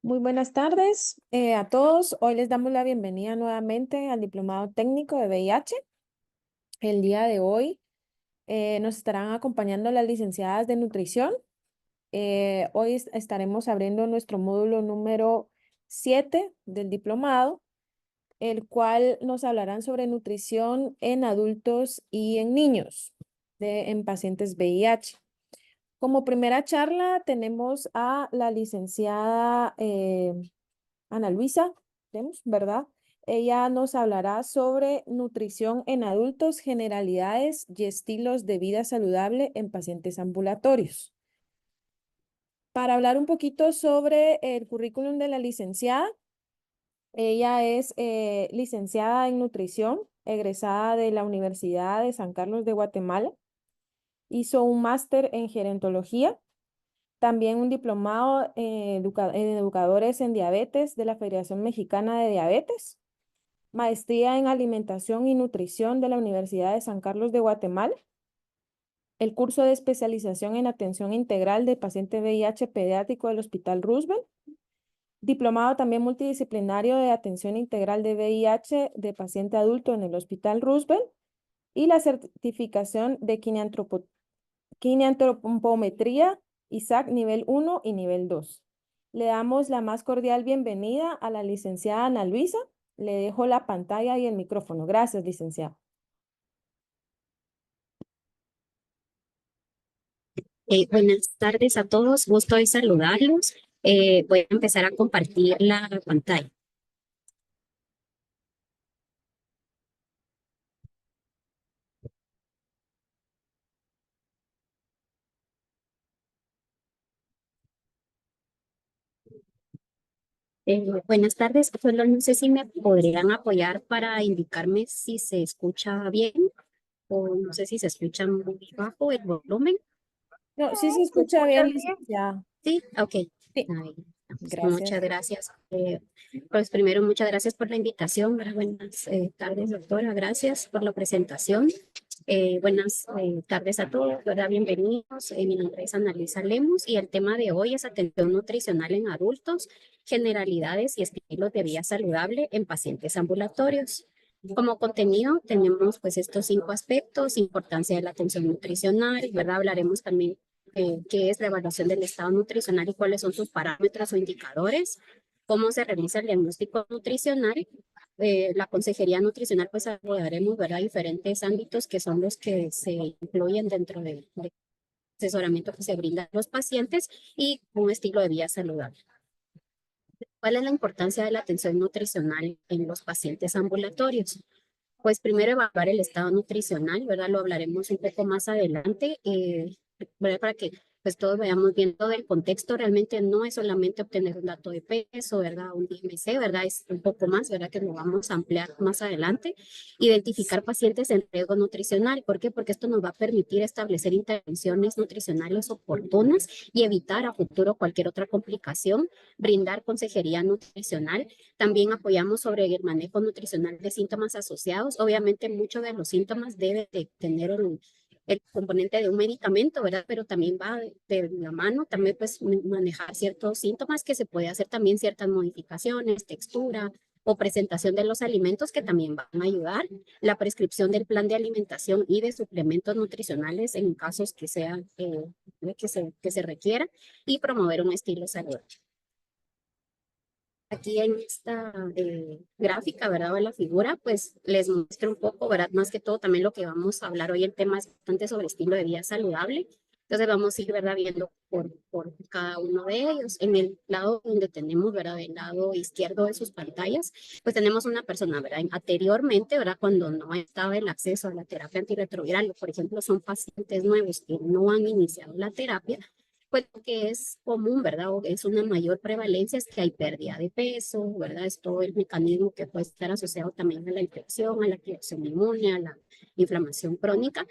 Muy buenas tardes a todos. Hoy les damos la bienvenida nuevamente al Diplomado Técnico de VIH. El día de hoy nos estarán acompañando las licenciadas de nutrición. Hoy estaremos abriendo nuestro módulo número 7 del diplomado, el cual nos hablarán sobre nutrición en adultos y en niños en pacientes VIH. Como primera charla tenemos a la licenciada Ana Luisa, ¿tenemos? ¿Verdad? Ella nos hablará sobre nutrición en adultos, generalidades y estilos de vida saludable en pacientes ambulatorios. Para hablar un poquito sobre el currículum de la licenciada, ella es licenciada en nutrición, egresada de la Universidad de San Carlos de Guatemala. Hizo un máster en gerontología, también un diplomado en educadores en diabetes de la Federación Mexicana de Diabetes, maestría en alimentación y nutrición de la Universidad de San Carlos de Guatemala, el curso de especialización en atención integral de paciente VIH pediátrico del Hospital Roosevelt, diplomado también multidisciplinario de atención integral de VIH de paciente adulto en el Hospital Roosevelt y la certificación de quiniantropometría ISAC nivel 1 y nivel 2. Le damos la más cordial bienvenida a la licenciada Ana Luisa. Le dejo la pantalla y el micrófono. Gracias, licenciada. Buenas tardes a todos, gusto de saludarlos. Voy a empezar a compartir la pantalla. Buenas tardes, solo no sé si me podrían apoyar para indicarme si se escucha bien o no sé si se escucha muy bajo el volumen. No, sí se ¿Se escucha escucha bien, bien? licenciada. Sí, ok. Sí, Ahí estamos. Muchas gracias. gracias. Pues primero, muchas gracias por la invitación. Buenas tardes, doctora. Gracias por la presentación. Buenas tardes a todos, ¿verdad? Bienvenidos. Mi nombre es Ana Luisa Lemos y el tema de hoy es atención nutricional en adultos, generalidades y estilos de vida saludable en pacientes ambulatorios. Como contenido tenemos pues estos 5 aspectos: importancia de la atención nutricional, ¿verdad? Hablaremos también qué es la evaluación del estado nutricional y cuáles son sus parámetros o indicadores, cómo se realiza el diagnóstico nutricional. La consejería nutricional, pues abordaremos, ¿verdad?, diferentes ámbitos que son los que se incluyen dentro del asesoramiento que se brinda a los pacientes y un estilo de vida saludable. ¿Cuál es la importancia de la atención nutricional en los pacientes ambulatorios? Pues primero evaluar el estado nutricional, ¿verdad? Lo hablaremos un poco más adelante, ¿verdad? Para que pues todos vayamos viendo del contexto. Realmente no es solamente obtener un dato de peso, ¿verdad? Un IMC, ¿verdad? Es un poco más, ¿verdad? Que lo vamos a ampliar más adelante. Identificar pacientes en riesgo nutricional. ¿Por qué? Porque esto nos va a permitir establecer intervenciones nutricionales oportunas y evitar a futuro cualquier otra complicación. Brindar consejería nutricional. También apoyamos sobre el manejo nutricional de síntomas asociados. Obviamente muchos de los síntomas deben de tener el componente de un medicamento, ¿verdad? Pero también va de la mano, también pues manejar ciertos síntomas que se puede hacer también ciertas modificaciones, textura o presentación de los alimentos que también van a ayudar. La prescripción del plan de alimentación y de suplementos nutricionales en casos que sean, que se requieran, y promover un estilo saludable. Aquí en esta gráfica, ¿verdad? O en la figura, pues les muestro un poco, ¿verdad? Más que todo también lo que vamos a hablar hoy, el tema es bastante sobre estilo de vida saludable. Entonces vamos a ir, ¿verdad? Viendo por cada uno de ellos. En el lado donde tenemos, ¿verdad? Del lado izquierdo de sus pantallas, pues tenemos una persona, ¿verdad? Anteriormente, ¿verdad? Cuando no estaba el acceso a la terapia antirretroviral, por ejemplo, son pacientes nuevos que no han iniciado la terapia, pues lo que es común, ¿verdad? O es una mayor prevalencia es que hay pérdida de peso, ¿verdad? Es todo el mecanismo que puede estar asociado también a la infección, a la activación inmune, a la inflamación crónica.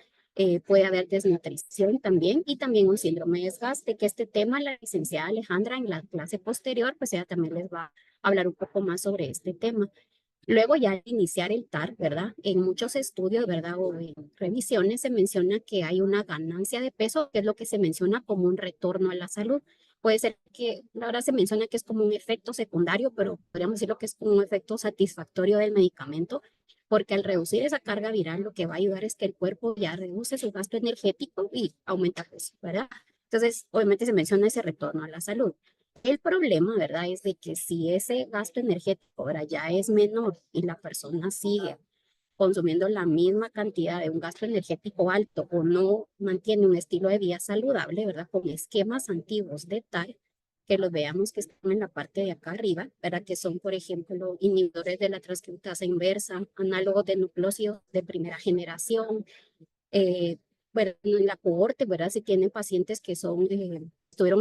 Puede haber desnutrición también y también un síndrome de desgaste, que este tema la licenciada Alejandra en la clase posterior, pues ella también les va a hablar un poco más sobre este tema. Luego ya al iniciar el TAR, ¿verdad? En muchos estudios, ¿verdad? O en revisiones se menciona que hay una ganancia de peso, que es lo que se menciona como un retorno a la salud. Puede ser que ahora se menciona que es como un efecto secundario, pero podríamos decirlo que es como un efecto satisfactorio del medicamento, porque al reducir esa carga viral lo que va a ayudar es que el cuerpo ya reduce su gasto energético y aumenta peso, ¿verdad? Entonces, obviamente se menciona ese retorno a la salud. El problema, ¿verdad? Es de que si ese gasto energético ahora ya es menor y la persona sigue consumiendo la misma cantidad de un gasto energético alto o no mantiene un estilo de vida saludable, ¿verdad? Con esquemas antiguos de TAR, que los veamos que están en la parte de acá arriba, ¿verdad? Que son, por ejemplo, inhibidores de la transcriptasa inversa, análogos de nucleósidos de primera generación, eh, bueno, en la cohorte, ¿verdad? Si tienen pacientes que son, estuvieron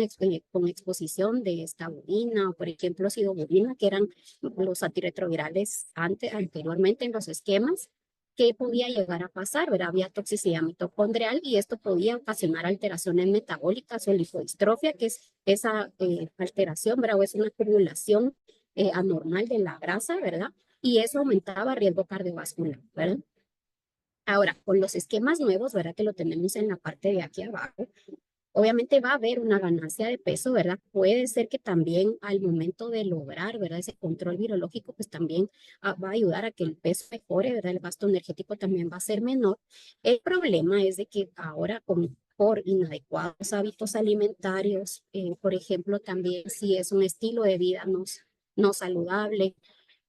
con exposición de estabulina o, por ejemplo, sidobudina, que eran los antirretrovirales anteriormente en los esquemas, ¿qué podía llegar a pasar? ¿Verdad? Había toxicidad mitocondrial y esto podía ocasionar alteraciones metabólicas o lipodistrofia, que es esa alteración, ¿verdad? O es una acumulación anormal de la grasa, ¿verdad? Y eso aumentaba riesgo cardiovascular, ¿verdad? Ahora, con los esquemas nuevos, ¿verdad? Que lo tenemos en la parte de aquí abajo, obviamente va a haber una ganancia de peso, ¿verdad? Puede ser que también al momento de lograr, ¿verdad? Ese control virológico, pues también va a ayudar a que el peso mejore, ¿verdad? El gasto energético también va a ser menor. El problema es de que ahora por inadecuados hábitos alimentarios, por ejemplo, también si es un estilo de vida no saludable,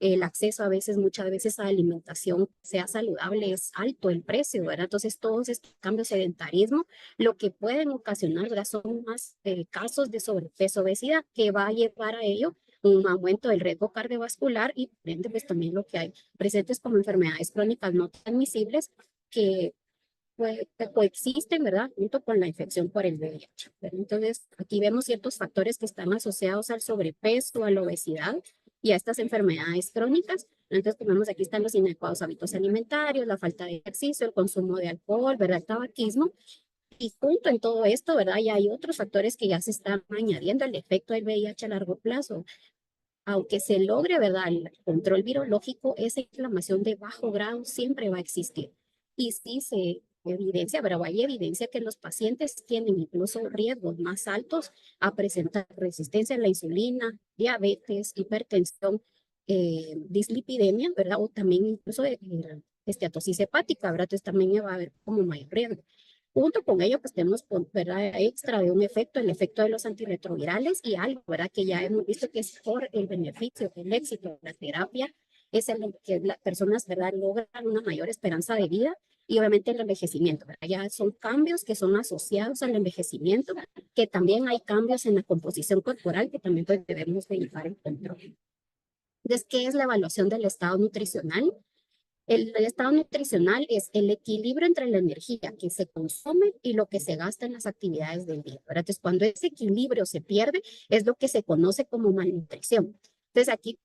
el acceso a veces, muchas veces a alimentación sea saludable es alto el precio, ¿verdad? Entonces todos estos cambios de sedentarismo lo que pueden ocasionar, ¿verdad? Son más casos de sobrepeso, obesidad, que va a llevar a ello un aumento del riesgo cardiovascular y por ende, pues también lo que hay presentes como enfermedades crónicas no transmisibles que que coexisten, ¿verdad? Junto con la infección por el VIH. ¿Verdad? Entonces, aquí vemos ciertos factores que están asociados al sobrepeso, a la obesidad y a estas enfermedades crónicas. Entonces, tenemos aquí están los inadecuados hábitos alimentarios, la falta de ejercicio, el consumo de alcohol, ¿verdad? El tabaquismo. Y junto en todo esto, ¿verdad? Ya hay otros factores que ya se están añadiendo al efecto del VIH a largo plazo. Aunque se logre, ¿verdad? El control virológico, esa inflamación de bajo grado siempre va a existir. Y sí se evidencia, pero hay evidencia que los pacientes tienen incluso riesgos más altos a presentar resistencia a la insulina, diabetes, hipertensión, dislipidemia, ¿verdad? O también incluso esteatosis hepática, ¿verdad? Entonces también va a haber como mayor riesgo. Junto con ello, pues tenemos, ¿verdad? Extra de un efecto, el efecto de los antirretrovirales y algo, ¿verdad? Que ya hemos visto que es por el beneficio, el éxito de la terapia, es el que las personas, ¿verdad? Logran una mayor esperanza de vida y obviamente el envejecimiento, ¿verdad? Ya son cambios que son asociados al envejecimiento, que también hay cambios en la composición corporal que también pues, debemos de llevar en control. Entonces, ¿qué es la evaluación del estado nutricional? El estado nutricional es el equilibrio entre la energía que se consume y lo que se gasta en las actividades del día, ¿verdad? Entonces, cuando ese equilibrio se pierde, es lo que se conoce como malnutrición. Entonces, aquí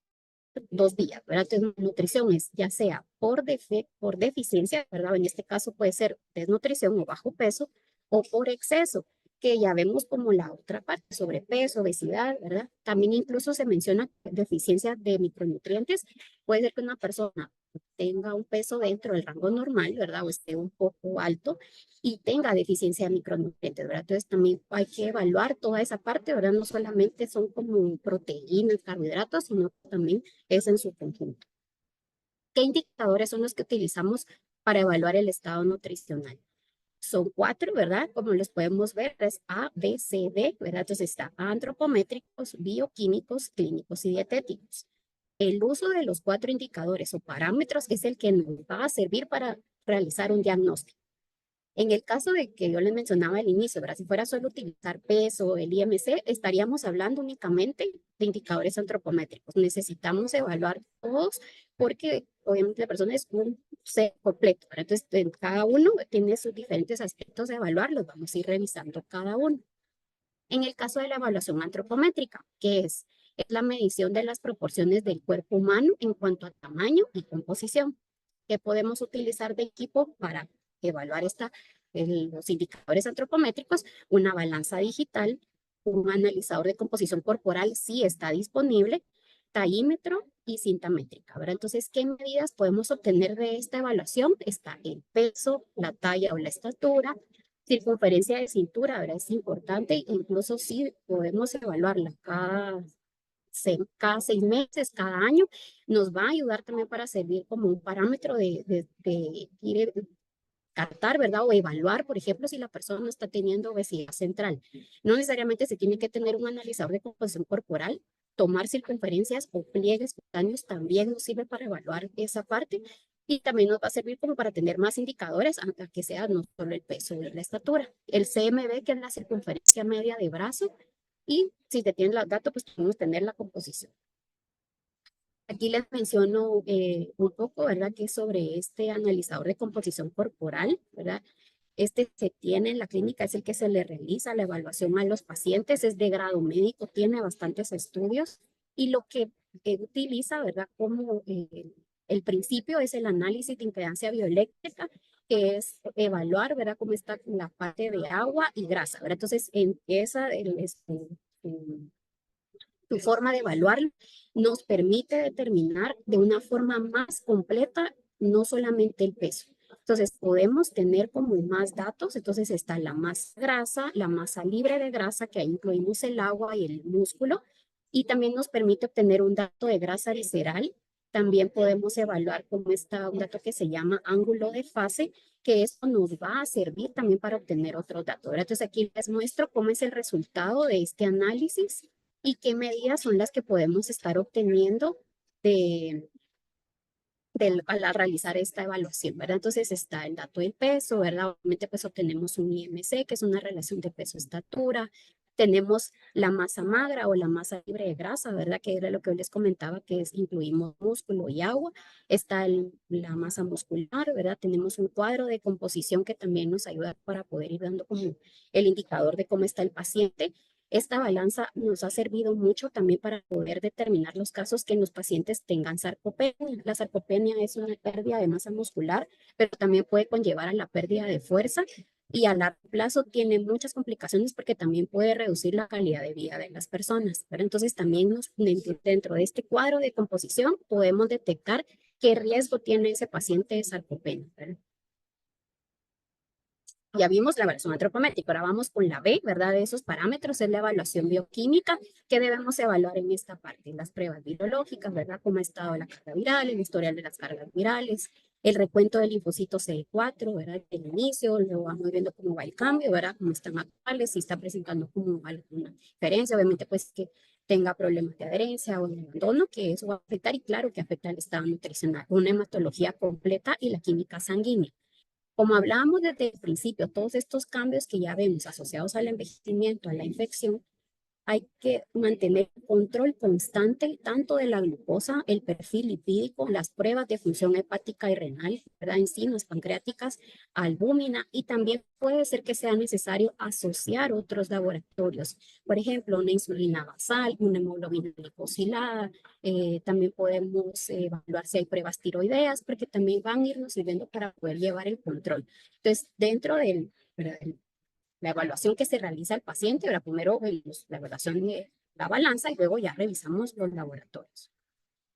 dos vías, ¿verdad? Entonces, nutrición es ya sea por deficiencia, ¿verdad? En este caso puede ser desnutrición o bajo peso, o por exceso, que ya vemos como la otra parte, sobrepeso, obesidad, ¿verdad? También incluso se menciona deficiencia de micronutrientes. Puede ser que una persona tenga un peso dentro del rango normal, ¿verdad? O esté un poco alto y tenga deficiencia de micronutrientes, ¿verdad? Entonces también hay que evaluar toda esa parte, ¿verdad? No solamente son como proteínas, carbohidratos, sino también es en su conjunto. ¿Qué indicadores son los que utilizamos para evaluar el estado nutricional? Son cuatro, ¿verdad? Como los podemos ver, es A, B, C, D, ¿verdad? Entonces está antropométricos, bioquímicos, clínicos y dietéticos. El uso de los cuatro indicadores o parámetros es el que nos va a servir para realizar un diagnóstico. En el caso de que yo les mencionaba al inicio, ¿verdad? Si fuera solo utilizar peso, el IMC, estaríamos hablando únicamente de indicadores antropométricos. Necesitamos evaluar todos porque obviamente la persona es un ser completo, ¿verdad? Entonces, cada uno tiene sus diferentes aspectos de evaluar, los vamos a ir revisando cada uno. En el caso de la evaluación antropométrica, que es la medición de las proporciones del cuerpo humano en cuanto a tamaño y composición, que podemos utilizar de equipo para evaluar los indicadores antropométricos, una balanza digital, un analizador de composición corporal sí está disponible, taímetro y cinta métrica, ¿verdad? Entonces, ¿qué medidas podemos obtener de esta evaluación? Está el peso, la talla o la estatura, circunferencia de cintura, ¿verdad? Es importante, incluso si podemos evaluarla cada 6 meses, cada año, nos va a ayudar también para servir como un parámetro de ir tratar, ¿verdad? O evaluar, por ejemplo, si la persona está teniendo obesidad central. No necesariamente se tiene que tener un analizador de composición corporal. Tomar circunferencias o pliegues cutáneos también nos sirve para evaluar esa parte y también nos va a servir como para tener más indicadores, a que sea no solo el peso y la estatura. El CMB, que es la circunferencia media de brazo, y si te tienen los datos, pues podemos tener la composición. Aquí les menciono un poco, ¿verdad? Que es sobre este analizador de composición corporal, ¿verdad? Este se tiene en la clínica, es el que se le realiza la evaluación a los pacientes, es de grado médico, tiene bastantes estudios y lo que utiliza, ¿verdad? Como el principio es el análisis de impedancia bioeléctrica, que es evaluar, ¿verdad? Cómo está la parte de agua y grasa, ¿verdad? Entonces, en esa, tu forma de evaluarlo nos permite determinar de una forma más completa no solamente el peso. Entonces podemos tener como más datos, entonces está la masa grasa, la masa libre de grasa, que ahí incluimos el agua y el músculo, y también nos permite obtener un dato de grasa visceral. También podemos evaluar cómo está un dato que se llama ángulo de fase, que esto nos va a servir también para obtener otros datos. Entonces aquí les muestro cómo es el resultado de este análisis y qué medidas son las que podemos estar obteniendo de, al realizar esta evaluación, ¿verdad? Entonces está el dato del peso, ¿verdad? Obviamente pues obtenemos un IMC, que es una relación de peso-estatura. Tenemos la masa magra o la masa libre de grasa, ¿verdad? Que era lo que yo les comentaba, que es, incluimos músculo y agua. Está la masa muscular, ¿verdad? Tenemos un cuadro de composición que también nos ayuda para poder ir dando como el indicador de cómo está el paciente. Esta balanza nos ha servido mucho también para poder determinar los casos que en los pacientes tengan sarcopenia. La sarcopenia es una pérdida de masa muscular, pero también puede conllevar a la pérdida de fuerza y a largo plazo tiene muchas complicaciones porque también puede reducir la calidad de vida de las personas. Pero entonces también dentro de este cuadro de composición podemos detectar qué riesgo tiene ese paciente de sarcopenia, ¿verdad? Ya vimos la evaluación antropométrica, ahora vamos con la B, ¿verdad? De esos parámetros es la evaluación bioquímica que debemos evaluar en esta parte, las pruebas virológicas, ¿verdad? Cómo ha estado la carga viral, el historial de las cargas virales, el recuento del linfocito CD4, ¿verdad? El inicio, luego vamos viendo cómo va el cambio, ¿verdad? Cómo están actuales, si está presentando como alguna diferencia, obviamente pues que tenga problemas de adherencia o de abandono, que eso va a afectar y claro que afecta el estado nutricional, una hematología completa y la química sanguínea. Como hablábamos desde el principio, todos estos cambios que ya vemos asociados al envejecimiento, a la infección, hay que mantener control constante tanto de la glucosa, el perfil lipídico, las pruebas de función hepática y renal, ¿verdad? Enzimas pancreáticas, albúmina y también puede ser que sea necesario asociar otros laboratorios. Por ejemplo, una insulina basal, una hemoglobina glicosilada. También podemos evaluar si hay pruebas tiroideas porque también van a irnos sirviendo para poder llevar el control. Entonces, dentro ¿verdad? La evaluación que se realiza al paciente, ¿verdad? Primero la evaluación de la balanza y luego ya revisamos los laboratorios.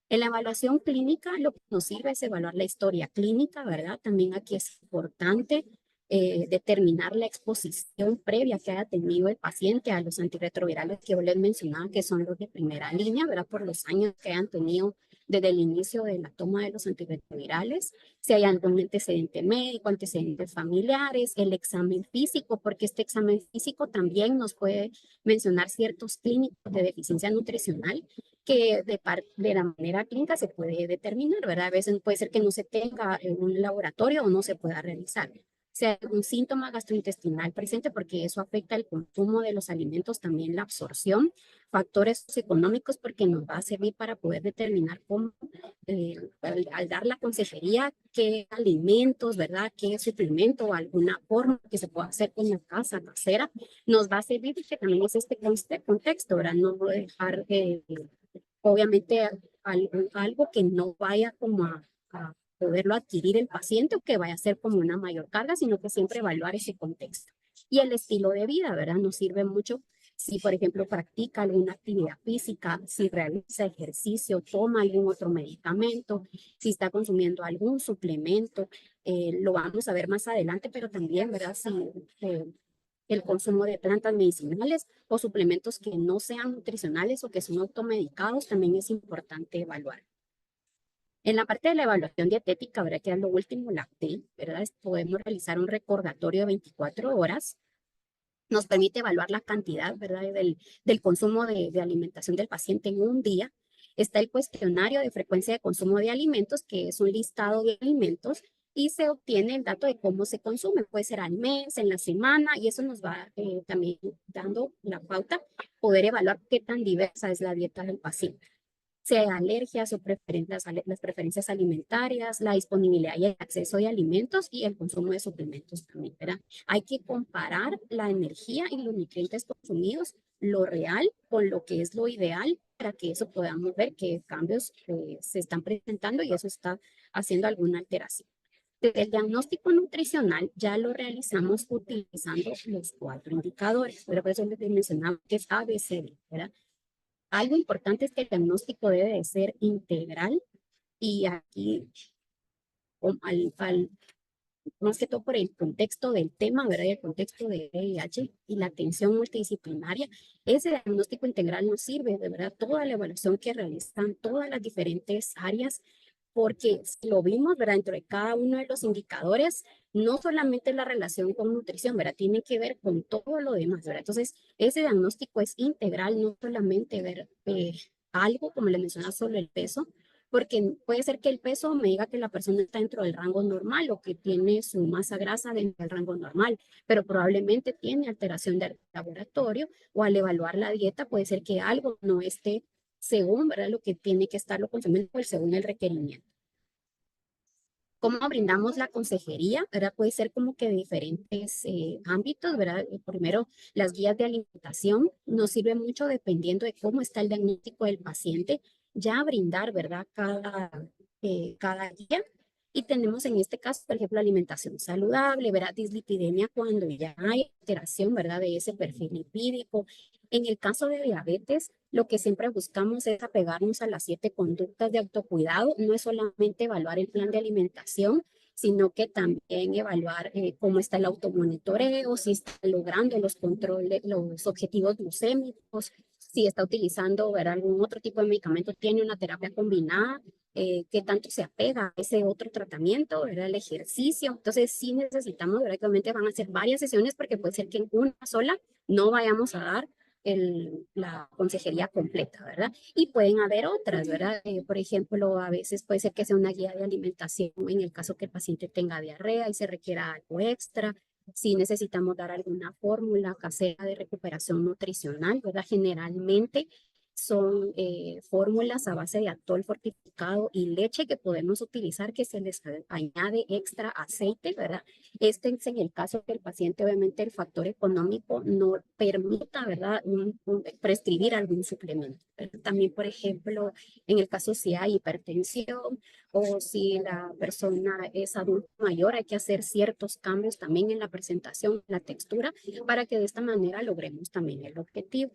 En la evaluación clínica lo que nos sirve es evaluar la historia clínica, ¿verdad? También aquí es importante determinar la exposición previa que haya tenido el paciente a los antirretrovirales que yo les mencionaba, que son los de primera línea, ¿verdad? Por los años que hayan tenido desde el inicio de la toma de los antirretrovirales, si hay algún antecedente médico, antecedentes familiares, el examen físico, porque este examen físico también nos puede mencionar ciertos clínicos de deficiencia nutricional que de la manera clínica se puede determinar, ¿verdad? A veces puede ser que no se tenga en un laboratorio o no se pueda realizar. Si hay algún síntoma gastrointestinal presente, porque eso afecta el consumo de los alimentos, también la absorción, factores económicos, porque nos va a servir para poder determinar cómo, al dar la consejería, qué alimentos, ¿verdad? Qué suplemento o alguna forma que se pueda hacer en la casa casera, nos va a servir porque también es este contexto, ¿verdad? No dejar obviamente algo que no vaya como a poderlo adquirir el paciente o que vaya a ser como una mayor carga, sino que siempre evaluar ese contexto. Y el estilo de vida, ¿verdad? Nos sirve mucho si, por ejemplo, practica alguna actividad física, si realiza ejercicio, toma algún otro medicamento, si está consumiendo algún suplemento, lo vamos a ver más adelante, pero también, ¿verdad? Si el consumo de plantas medicinales o suplementos que no sean nutricionales o que son automedicados, también es importante evaluar. En la parte de la evaluación dietética, ¿verdad? Que es lo último, la T, ¿verdad? Podemos realizar un recordatorio de 24 horas. Nos permite evaluar la cantidad, ¿verdad? Del consumo de alimentación del paciente en un día. Está el cuestionario de frecuencia de consumo de alimentos, que es un listado de alimentos y se obtiene el dato de cómo se consume. Puede ser al mes, en la semana, y eso nos va también dando la pauta, poder evaluar qué tan diversa es la dieta del paciente, si hay alergias o las preferencias alimentarias, la disponibilidad y el acceso de alimentos y el consumo de suplementos también, ¿verdad? Hay que comparar la energía y los nutrientes consumidos, lo real con lo que es lo ideal, para que eso podamos ver qué cambios se están presentando y eso está haciendo alguna alteración. El diagnóstico nutricional ya lo realizamos utilizando los 4 indicadores, pero por eso les mencionaba que es ABCD, ¿verdad? Algo importante es que el diagnóstico debe de ser integral y aquí, más que todo por el contexto del tema, ¿verdad? Y el contexto de VIH y la atención multidisciplinaria, ese diagnóstico integral nos sirve, de verdad, toda la evaluación que realizan todas las diferentes áreas, porque si lo vimos, ¿verdad? Dentro de cada uno de los indicadores, no solamente la relación con nutrición, ¿verdad? Tiene que ver con todo lo demás, ¿verdad? Entonces, ese diagnóstico es integral, no solamente ver algo, como les mencionaba, solo el peso, porque puede ser que el peso me diga que la persona está dentro del rango normal o que tiene su masa grasa dentro del rango normal, pero probablemente tiene alteración del laboratorio, o al evaluar la dieta puede ser que algo no esté según, ¿verdad? Lo que tiene que estarlo consumiendo, pues, según el requerimiento. ¿Cómo brindamos la consejería? ¿Verdad? Puede ser como que de diferentes ámbitos, ¿verdad? Primero, las guías de alimentación nos sirve mucho dependiendo de cómo está el diagnóstico del paciente, ya brindar, ¿verdad? Cada guía. Y tenemos en este caso, por ejemplo, alimentación saludable, ¿verdad? Dislipidemia cuando ya hay alteración, ¿verdad? De ese perfil lipídico. En el caso de diabetes, lo que siempre buscamos es apegarnos a las 7 conductas de autocuidado. No es solamente evaluar el plan de alimentación, sino que también evaluar cómo está el automonitoreo, si está logrando los controles, los objetivos glucémicos, si está utilizando, ver algún otro tipo de medicamento, tiene una terapia combinada, qué tanto se apega a ese otro tratamiento, ¿verdad? El ejercicio. Entonces, sí necesitamos, ¿verdad? Obviamente van a ser varias sesiones porque puede ser que en una sola no vayamos a dar la consejería completa, ¿verdad? Y pueden haber otras, ¿verdad? Por ejemplo, a veces puede ser que sea una guía de alimentación en el caso que el paciente tenga diarrea y se requiera algo extra. Si necesitamos dar alguna fórmula casera de recuperación nutricional, ¿verdad? Generalmente son fórmulas a base de atol fortificado y leche que podemos utilizar, que se les añade extra aceite, ¿verdad? Este es en el caso que el paciente, obviamente, el factor económico no permita, ¿verdad?, prescribir algún suplemento. Pero también, por ejemplo, en el caso si hay hipertensión o si la persona es adulto mayor, hay que hacer ciertos cambios también en la presentación, la textura, para que de esta manera logremos también el objetivo.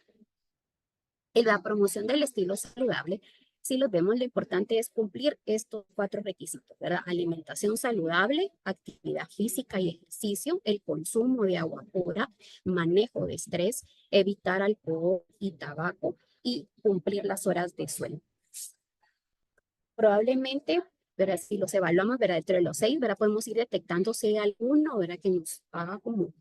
En la promoción del estilo saludable, si los vemos, lo importante es cumplir estos 4 requisitos, ¿verdad? Alimentación saludable, actividad física y ejercicio, el consumo de agua pura, manejo de estrés, evitar alcohol y tabaco y cumplir las horas de sueño. Probablemente, ¿verdad? Si los evaluamos, ¿verdad? Entre los 6, ¿verdad? Podemos ir detectando si hay alguno, ¿verdad? Que nos haga como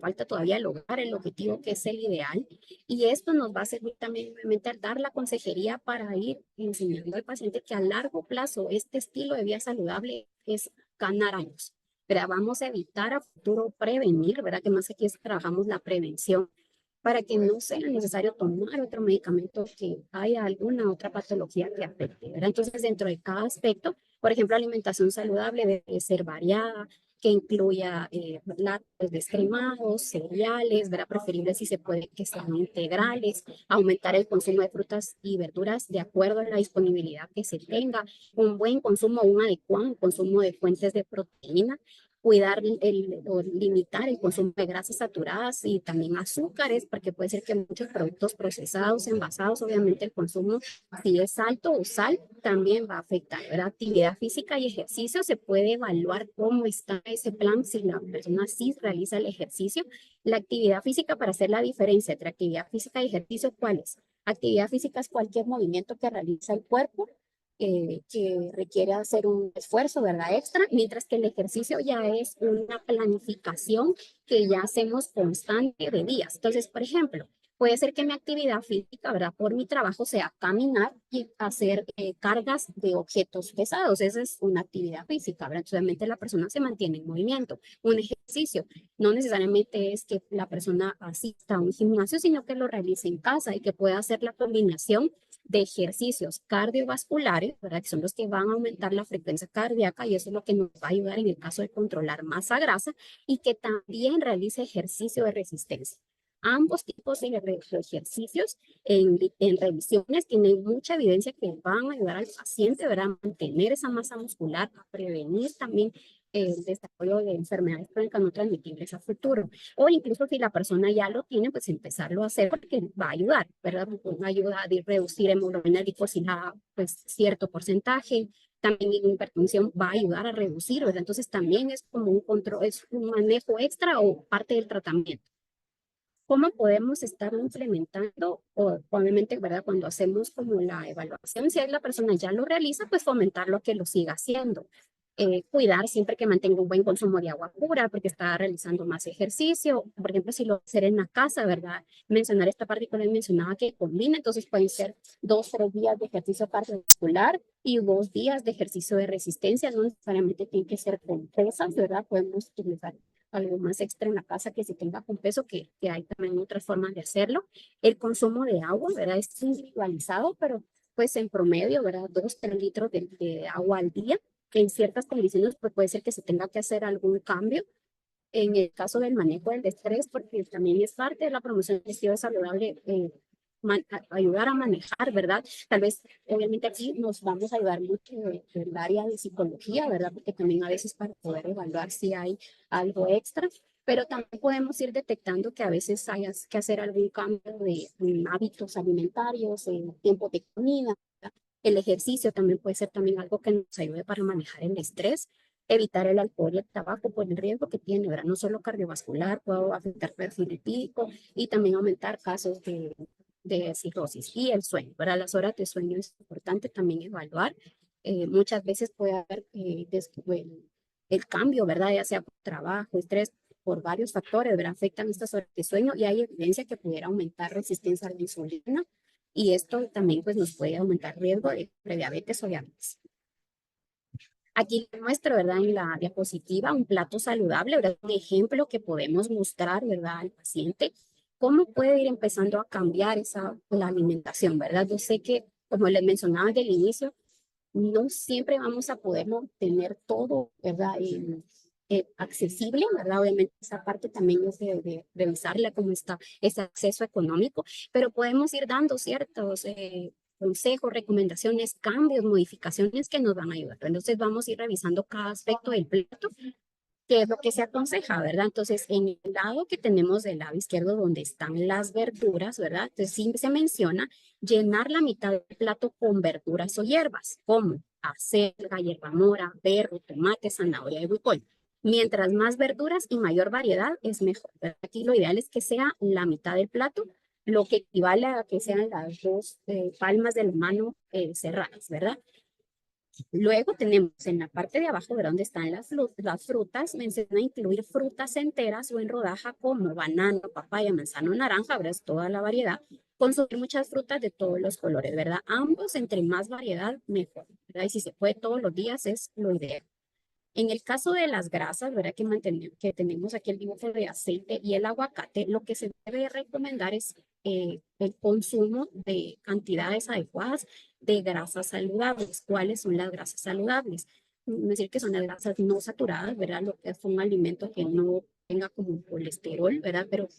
falta todavía lograr el objetivo que es el ideal. Y esto nos va a servir también, obviamente, al dar la consejería para ir enseñando al paciente que a largo plazo este estilo de vida saludable es ganar años. ¿Verdad? Vamos a evitar a futuro prevenir, ¿verdad? Que más aquí es, trabajamos la prevención para que no sea necesario tomar otro medicamento que haya alguna otra patología que afecte, ¿verdad? Entonces, dentro de cada aspecto, por ejemplo, alimentación saludable debe ser variada, que incluya lácteos descremados, cereales, ¿verdad? Preferible si se puede que sean integrales, aumentar el consumo de frutas y verduras de acuerdo a la disponibilidad que se tenga, un buen consumo, un adecuado consumo de fuentes de proteína, cuidar o limitar el consumo de grasas saturadas y también azúcares, porque puede ser que muchos productos procesados, envasados, obviamente el consumo, si es alto o sal, también va a afectar, ¿verdad? Actividad física y ejercicio, se puede evaluar cómo está ese plan, si la persona sí realiza el ejercicio. La actividad física, para hacer la diferencia entre actividad física y ejercicio, ¿cuál es? Actividad física es cualquier movimiento que realiza el cuerpo que requiere hacer un esfuerzo, ¿verdad? Extra, mientras que el ejercicio ya es una planificación que ya hacemos constante de días. Entonces, por ejemplo, puede ser que mi actividad física, ¿verdad? Por mi trabajo sea caminar y hacer cargas de objetos pesados. Esa es una actividad física, ¿verdad? Entonces, obviamente la persona se mantiene en movimiento. Un ejercicio no necesariamente es que la persona asista a un gimnasio, sino que lo realice en casa y que pueda hacer la combinación de ejercicios cardiovasculares, ¿verdad? Que son los que van a aumentar la frecuencia cardíaca y eso es lo que nos va a ayudar en el caso de controlar masa grasa y que también realice ejercicio de resistencia. Ambos tipos de ejercicios en revisiones tienen mucha evidencia que van a ayudar al paciente, ¿verdad? A mantener esa masa muscular, a prevenir también el desarrollo de enfermedades crónicas no transmitibles a futuro. O incluso si la persona ya lo tiene, pues empezarlo a hacer porque va a ayudar, ¿verdad? Ayuda a reducir hemoglobina glicosilada, pues cierto porcentaje. También en hipertensión va a ayudar a reducir, ¿verdad? Entonces también es como un control, es un manejo extra o parte del tratamiento. ¿Cómo podemos estarlo implementando? O obviamente, ¿verdad? Cuando hacemos como la evaluación, si la persona ya lo realiza, pues fomentarlo a que lo siga haciendo. Cuidar siempre que mantenga un buen consumo de agua pura porque está realizando más ejercicio. Por ejemplo, si lo hacer en la casa, ¿verdad? Mencionar esta parte que les mencionaba que combina, entonces pueden ser 2, 3 días de ejercicio cardiovascular y 2 días de ejercicio de resistencia. No necesariamente tienen que ser con pesas, ¿verdad? Podemos utilizar algo más extra en la casa que se tenga con peso, que hay también otras formas de hacerlo. El consumo de agua, ¿verdad? Es individualizado, pero pues en promedio, ¿verdad? 2, 3 litros de agua al día. En ciertas condiciones, pues puede ser que se tenga que hacer algún cambio. En el caso del manejo del estrés, porque también es parte de la promoción del estilo saludable, ayudar a manejar, ¿verdad? Tal vez, obviamente aquí nos vamos a ayudar mucho en el área de psicología, ¿verdad? Porque también a veces para poder evaluar si hay algo extra, pero también podemos ir detectando que a veces hay que hacer algún cambio de hábitos alimentarios, tiempo de comida. El ejercicio también puede ser también algo que nos ayude para manejar el estrés, evitar el alcohol y el tabaco por el riesgo que tiene, ¿verdad? No solo cardiovascular, puede afectar perfil lipídico y también aumentar casos de cirrosis y el sueño, ¿verdad? Las horas de sueño es importante también evaluar. Muchas veces puede haber el cambio, ¿verdad? Ya sea por trabajo, estrés, por varios factores, ¿verdad? Afectan estas horas de sueño y hay evidencia que pudiera aumentar resistencia a la insulina y esto también pues nos puede aumentar riesgo de prediabetes o diabetes. Aquí les muestro, ¿verdad? En la diapositiva un plato saludable, ¿verdad? Un ejemplo que podemos mostrar, ¿verdad? Al paciente, cómo puede ir empezando a cambiar la alimentación, ¿verdad? Yo sé que, como les mencionaba desde el inicio, no siempre vamos a poder tener todo, ¿verdad? Accesible, ¿verdad? Obviamente esa parte también es de revisarla cómo está ese acceso económico, pero podemos ir dando ciertos consejos, recomendaciones, cambios, modificaciones que nos van a ayudar. Entonces vamos a ir revisando cada aspecto del plato qué es lo que se aconseja, ¿verdad? Entonces, en el lado que tenemos del lado izquierdo, donde están las verduras, ¿verdad? Entonces, sí se menciona llenar la mitad del plato con verduras o hierbas, como acelga, hierba berro, tomate, zanahoria y huicol. Mientras más verduras y mayor variedad, es mejor, ¿verdad? Aquí lo ideal es que sea la mitad del plato, lo que equivale a que sean las dos palmas de la mano cerradas, ¿verdad? Luego tenemos en la parte de abajo, de donde están las frutas, menciona incluir frutas enteras o en rodaja como banano, papaya, manzano, naranja, ¿verdad? Es toda la variedad. Consumir muchas frutas de todos los colores, ¿verdad? Ambos, entre más variedad, mejor, ¿verdad? Y si se puede todos los días, es lo ideal. En el caso de las grasas, ¿verdad? Que tenemos aquí el dibujo de aceite y el aguacate, lo que se debe recomendar es el consumo de cantidades adecuadas de grasas saludables. ¿Cuáles son las grasas saludables? Es decir, que son las grasas no saturadas, ¿verdad? Lo que es un alimento que no tenga como colesterol, ¿verdad? Pero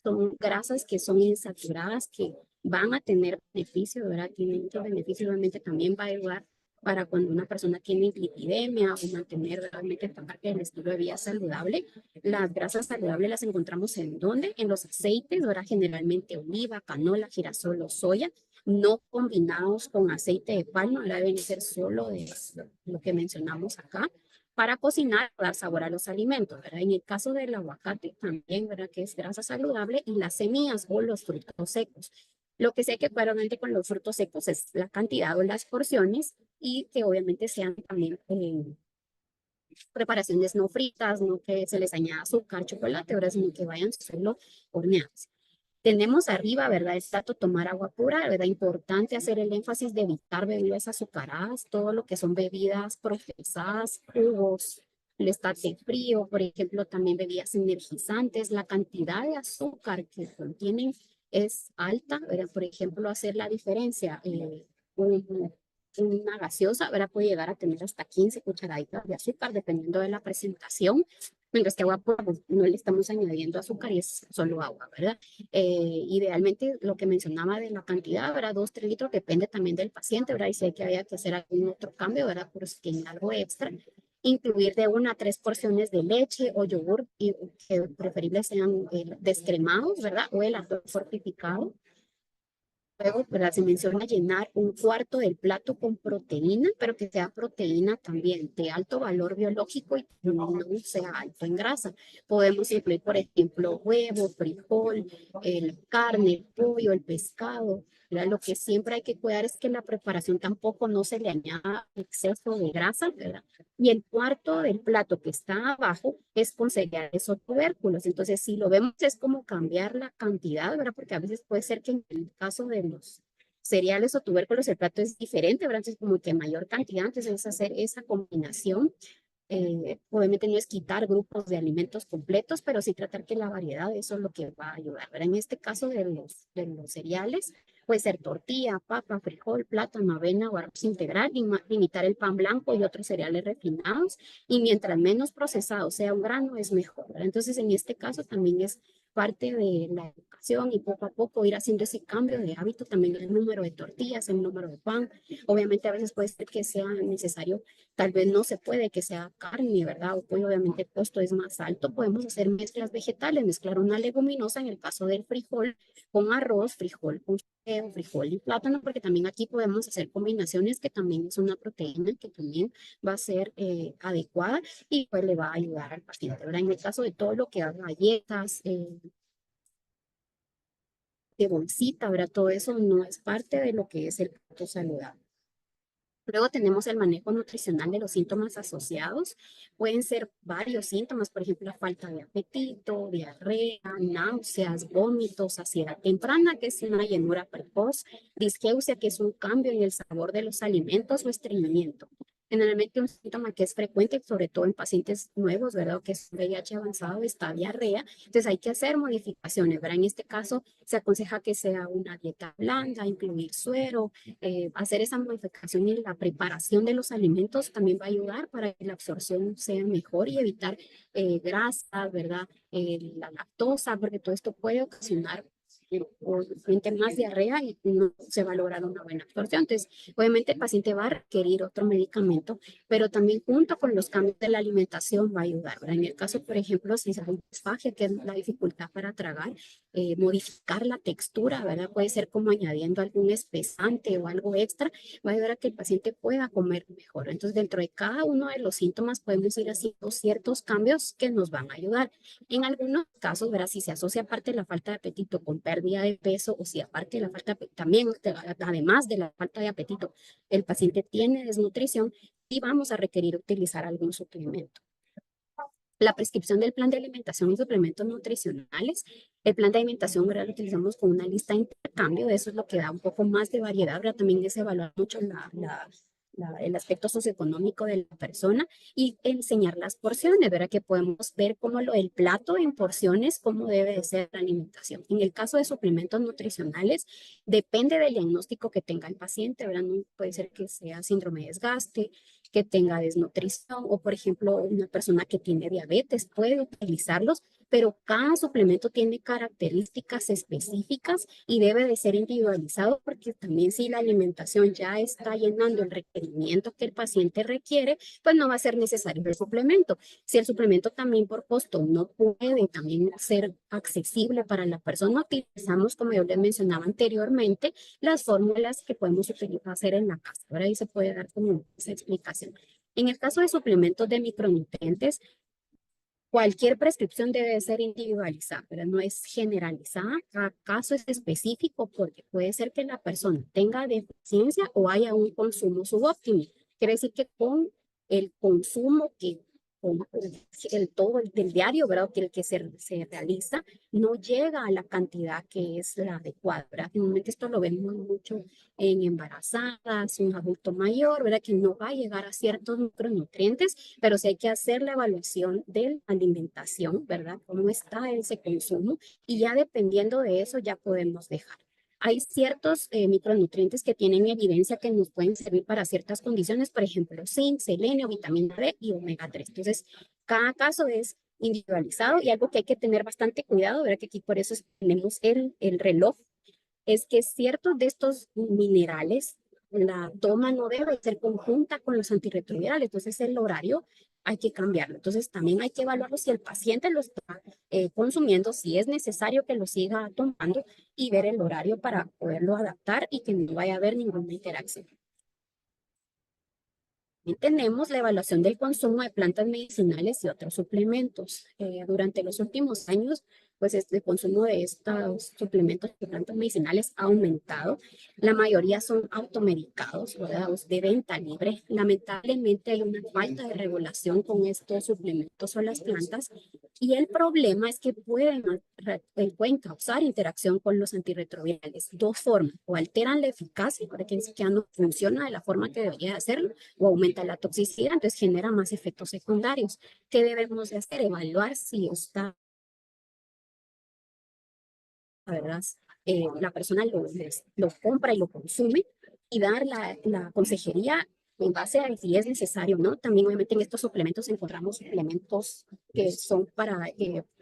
son grasas que son insaturadas, que van a tener beneficio, ¿verdad? Tienen muchos beneficios, obviamente también va a ayudar para cuando una persona tiene lipidemia o mantener realmente esta parte del estilo de vida saludable. Las grasas saludables las encontramos ¿en dónde? En los aceites, ¿verdad? Generalmente oliva, canola, girasol o soya, no combinados con aceite de palma, ahora deben ser solo de lo que mencionamos acá para cocinar, dar sabor a los alimentos, ¿verdad? En el caso del aguacate también, ¿verdad? Que es grasa saludable y las semillas o los frutos secos. Lo que sé que claramente con los frutos secos es la cantidad o las porciones y que obviamente sean también preparaciones no fritas, no que se les añada azúcar, chocolate, ahora sino que vayan solo horneadas. Tenemos arriba, ¿verdad? El dato tomar agua pura, ¿verdad? Importante hacer el énfasis de evitar bebidas azucaradas, todo lo que son bebidas procesadas, jugos, el estate frío, por ejemplo, también bebidas energizantes, la cantidad de azúcar que contienen es alta, ¿verdad? Por ejemplo, hacer la diferencia, una gaseosa, ¿verdad? Puede llegar a tener hasta 15 cucharaditas de azúcar, dependiendo de la presentación, mientras que agua pura, pues, no le estamos añadiendo azúcar y es solo agua, ¿verdad? Idealmente, lo que mencionaba de la cantidad, ¿verdad? 2, 3 litros, depende también del paciente, ¿verdad? Y si hay que, había que hacer algún otro cambio, ¿verdad? Por si tiene algo extra. Incluir de 1 a 3 porciones de leche o yogur, y que preferible sean descremados, ¿verdad? O el atún fortificado. Luego, ¿verdad? Se menciona llenar 1/4 del plato con proteína, pero que sea proteína también de alto valor biológico y no sea alto en grasa. Podemos incluir, por ejemplo, huevo, frijol, carne, el pollo, el pescado, ¿verdad? Lo que siempre hay que cuidar es que la preparación tampoco no se le añada exceso de grasa, ¿verdad? Y el cuarto del plato que está abajo es con cereales o tubérculos. Entonces, si lo vemos, es como cambiar la cantidad, ¿verdad? Porque a veces puede ser que en el caso de los cereales o tubérculos el plato es diferente, ¿verdad? Entonces, como que mayor cantidad, entonces es hacer esa combinación. Obviamente no es quitar grupos de alimentos completos, pero sí tratar que la variedad, eso es lo que va a ayudar, ¿verdad? En este caso de los cereales, puede ser tortilla, papa, frijol, plátano, avena o arroz integral, limitar el pan blanco y otros cereales refinados, y mientras menos procesado sea un grano, es mejor, ¿verdad? Entonces, en este caso también es parte de la educación y poco a poco ir haciendo ese cambio de hábito, también el número de tortillas, el número de pan. Obviamente a veces puede ser que sea necesario, tal vez no se puede que sea carne, ¿verdad? O pollo, obviamente el costo es más alto. Podemos hacer mezclas vegetales, mezclar una leguminosa en el caso del frijol con arroz, frijol con frijol y plátano, porque también aquí podemos hacer combinaciones que también es una proteína que también va a ser adecuada y pues le va a ayudar al paciente, ¿verdad? En el caso de todo lo que haga galletas, de bolsita, ¿verdad? Todo eso no es parte de lo que es el plato saludable. Luego tenemos el manejo nutricional de los síntomas asociados. Pueden ser varios síntomas, por ejemplo, la falta de apetito, diarrea, náuseas, vómitos, saciedad temprana, que es una llenura precoz, disgeusia, que es un cambio en el sabor de los alimentos o estreñimiento. Generalmente un síntoma que es frecuente, sobre todo en pacientes nuevos, ¿verdad? Que es VIH avanzado, está diarrea. Entonces hay que hacer modificaciones, ¿verdad? En este caso se aconseja que sea una dieta blanda, incluir suero, hacer esa modificación en la preparación de los alimentos también va a ayudar para que la absorción sea mejor y evitar grasas, ¿verdad? La lactosa, porque todo esto puede ocasionar obviamente más diarrea y no se va a lograr una buena absorción. Entonces, obviamente el paciente va a requerir otro medicamento, pero también junto con los cambios de la alimentación va a ayudar, ¿verdad? En el caso, por ejemplo, si hay disfagia, que es la dificultad para tragar, modificar la textura, ¿verdad? Puede ser como añadiendo algún espesante o algo extra, va a ayudar a que el paciente pueda comer mejor. Entonces, dentro de cada uno de los síntomas podemos ir haciendo ciertos cambios que nos van a ayudar. En algunos casos, ¿verdad? Si se asocia aparte de la falta de apetito con pérdida de peso o si aparte de la falta de, también, además de la falta de apetito, el paciente tiene desnutrición y vamos a requerir utilizar algún suplemento. La prescripción del plan de alimentación y suplementos nutricionales. El plan de alimentación, ¿verdad? Lo utilizamos con una lista de intercambio, eso es lo que da un poco más de variedad, ¿verdad? También es evaluar mucho el aspecto socioeconómico de la persona y enseñar las porciones, ¿verdad? Que podemos ver cómo el plato en porciones, cómo debe de ser la alimentación. En el caso de suplementos nutricionales, depende del diagnóstico que tenga el paciente, ¿verdad? No puede ser que sea síndrome de desgaste, que tenga desnutrición o, por ejemplo, una persona que tiene diabetes puede utilizarlos, pero cada suplemento tiene características específicas y debe de ser individualizado porque también si la alimentación ya está llenando el requerimiento que el paciente requiere, pues no va a ser necesario el suplemento. Si el suplemento también por costo no puede también ser accesible para la persona, utilizamos, como yo les mencionaba anteriormente, las fórmulas que podemos hacer en la casa. Ahora ahí se puede dar como esa explicación. En el caso de suplementos de micronutrientes, cualquier prescripción debe ser individualizada, pero no es generalizada. Cada caso es específico porque puede ser que la persona tenga deficiencia o haya un consumo subóptimo. Quiere decir que con el consumo que con todo el del diario, ¿verdad? Que el que se realiza no llega a la cantidad que es la adecuada, ¿verdad? Finalmente esto lo vemos mucho en embarazadas, un adulto mayor, ¿verdad? Que no va a llegar a ciertos micronutrientes, pero sí hay que hacer la evaluación de la alimentación, ¿verdad? Cómo está ese consumo y ya dependiendo de eso ya podemos dejar. Hay ciertos micronutrientes que tienen evidencia que nos pueden servir para ciertas condiciones, por ejemplo, zinc, selenio, vitamina D y omega 3. Entonces, cada caso es individualizado y algo que hay que tener bastante cuidado, ¿verdad? Que aquí por eso tenemos el reloj, es que ciertos de estos minerales, la toma no debe ser conjunta con los antirretrovirales, entonces el horario hay que cambiarlo. Entonces también hay que evaluarlo si el paciente lo está consumiendo, si es necesario que lo siga tomando y ver el horario para poderlo adaptar y que no vaya a haber ninguna interacción. También tenemos la evaluación del consumo de plantas medicinales y otros suplementos. Durante los últimos años, pues el consumo de estos suplementos de plantas medicinales ha aumentado. La mayoría son automedicados, ¿verdad? De venta libre. Lamentablemente hay una falta de regulación con estos suplementos o las plantas y el problema es que pueden causar interacción con los antirretrovirales. Dos formas, o alteran la eficacia, para que ya no funciona de la forma que debería hacerlo, o aumenta la toxicidad, entonces genera más efectos secundarios. ¿Qué debemos de hacer? Evaluar si está, la verdad, la persona lo compra y lo consume y dar la consejería en base a si es necesario, ¿no? También obviamente en estos suplementos encontramos suplementos que son para,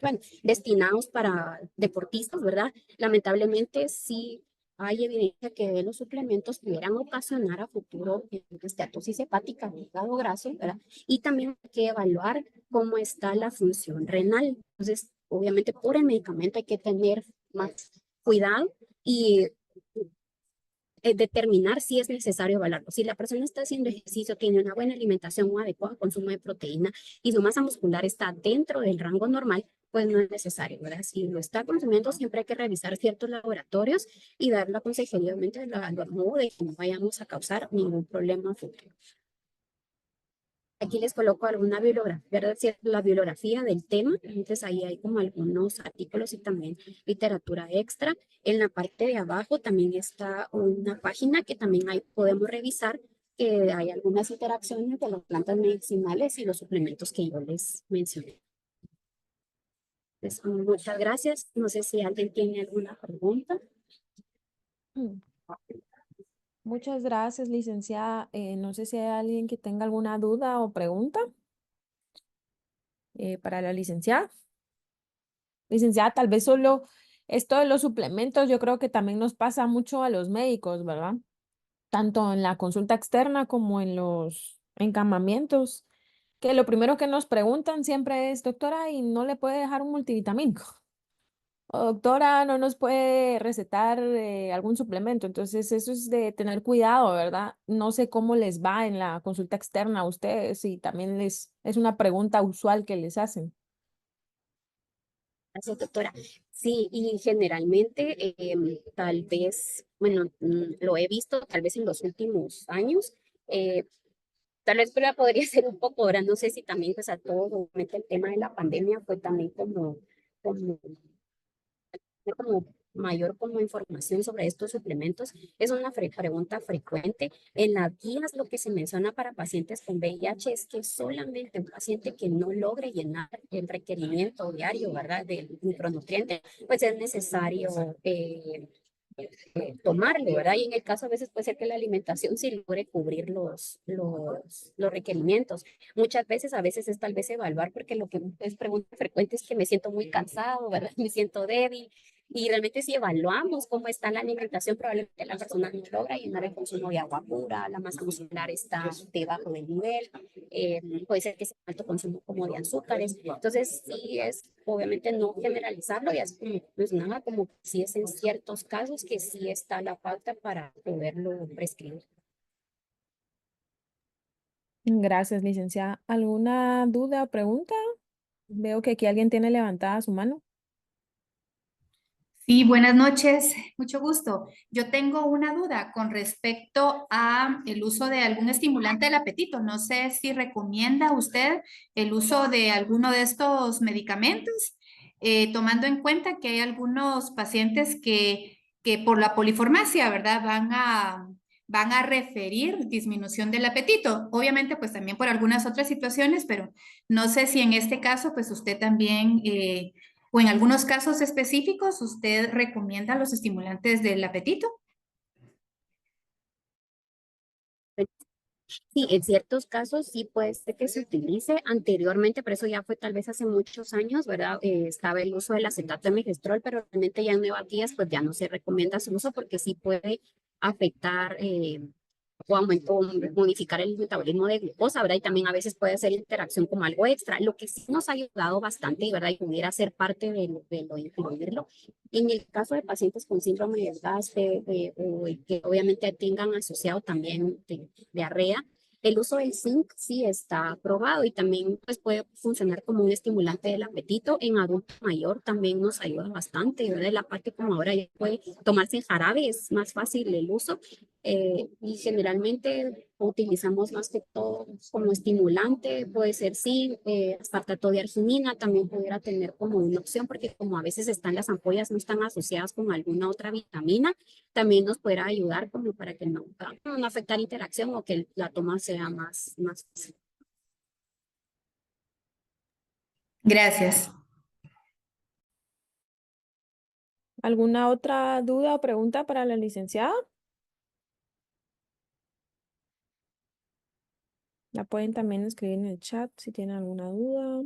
bueno, destinados para deportistas, ¿verdad? Lamentablemente sí hay evidencia que los suplementos pudieran ocasionar a futuro esteatosis hepática, hígado graso, ¿verdad? Y también hay que evaluar cómo está la función renal. Entonces, obviamente por el medicamento hay que tener más cuidado y determinar si es necesario evaluarlo. Si la persona está haciendo ejercicio, tiene una buena alimentación, un adecuado consumo de proteína y su masa muscular está dentro del rango normal, pues no es necesario, ¿verdad? Si lo está consumiendo, siempre hay que revisar ciertos laboratorios y dar la consejería, obviamente, lo modo de que no vayamos a causar ningún problema futuro. Aquí les coloco alguna bibliografía, ¿verdad? La bibliografía del tema, entonces ahí hay como algunos artículos y también literatura extra. En la parte de abajo también está una página que también ahí podemos revisar que hay algunas interacciones de las plantas medicinales y los suplementos que yo les mencioné. Entonces, muchas gracias. No sé si alguien tiene alguna pregunta. Mm. Muchas gracias, licenciada. No sé si hay alguien que tenga alguna duda o pregunta para la licenciada. Licenciada, tal vez solo esto de los suplementos, yo creo que también nos pasa mucho a los médicos, ¿verdad? Tanto en la consulta externa como en los encamamientos, que lo primero que nos preguntan siempre es, doctora, ¿y no le puede dejar un multivitamínico? O doctora, ¿no nos puede recetar algún suplemento? Entonces, eso es de tener cuidado, ¿verdad? No sé cómo les va en la consulta externa a ustedes y también es una pregunta usual que les hacen. Gracias, doctora. Sí, y generalmente tal vez, bueno, lo he visto tal vez en los últimos años. eh, Tal vez pero podría ser un poco, ahora no sé si también pues a todos, obviamente el tema de la pandemia fue también como como mayor como información sobre estos suplementos. Es una pregunta frecuente. En las guías lo que se menciona para pacientes con VIH es que solamente un paciente que no logre llenar el requerimiento diario, ¿verdad? Del micronutriente, pues es necesario tomarlo, ¿verdad? Y en el caso a veces puede ser que la alimentación sí logre cubrir los requerimientos. Muchas veces, a veces es tal vez evaluar, porque lo que es pregunta frecuente es que me siento muy cansado, ¿verdad? Me siento débil. Y realmente si evaluamos cómo está la alimentación, probablemente la persona no logra llenar el consumo de agua pura, la masa muscular está debajo del nivel, puede ser que sea alto consumo como de azúcares. Entonces, sí es obviamente no generalizarlo y así como pues nada, como si es en ciertos casos que sí está la pauta para poderlo prescribir. Gracias, licenciada. ¿Alguna duda o pregunta? Veo que aquí alguien tiene levantada su mano. Sí, buenas noches, mucho gusto. Yo tengo una duda con respecto a el uso de algún estimulante del apetito. No sé si recomienda usted el uso de alguno de estos medicamentos, tomando en cuenta que hay algunos pacientes que por la polifarmacia, ¿verdad? Van a referir disminución del apetito. Obviamente, pues también por algunas otras situaciones, pero no sé si en este caso, pues usted también o en algunos casos específicos, ¿usted recomienda los estimulantes del apetito? Sí, en ciertos casos sí puede ser que se utilice anteriormente, pero eso ya fue tal vez hace muchos años, ¿verdad? Estaba el uso del acetato de megestrol, pero realmente ya en nuevas guías pues ya no se recomienda su uso porque sí puede afectar o aumentar o modificar el metabolismo de glucosa, ¿verdad? Y también a veces puede ser interacción como algo extra, lo que sí nos ha ayudado bastante, ¿verdad? Y pudiera ser parte de lo incluirlo. En el caso de pacientes con síndrome de desgaste o que obviamente tengan asociado también diarrea, el uso del zinc sí está aprobado y también pues, puede funcionar como un estimulante del apetito. En adulto mayor también nos ayuda bastante, ¿verdad? La parte como ahora ya puede tomarse en jarabe, es más fácil el uso y generalmente utilizamos más que todo como estimulante, puede ser sí, aspartato de arginina también pudiera tener como una opción porque como a veces están las ampollas no están asociadas con alguna otra vitamina, también nos pudiera ayudar como para que no afectar interacción o que la toma sea más fácil. Gracias. ¿Alguna otra duda o pregunta para la licenciada? La pueden también escribir en el chat si tienen alguna duda.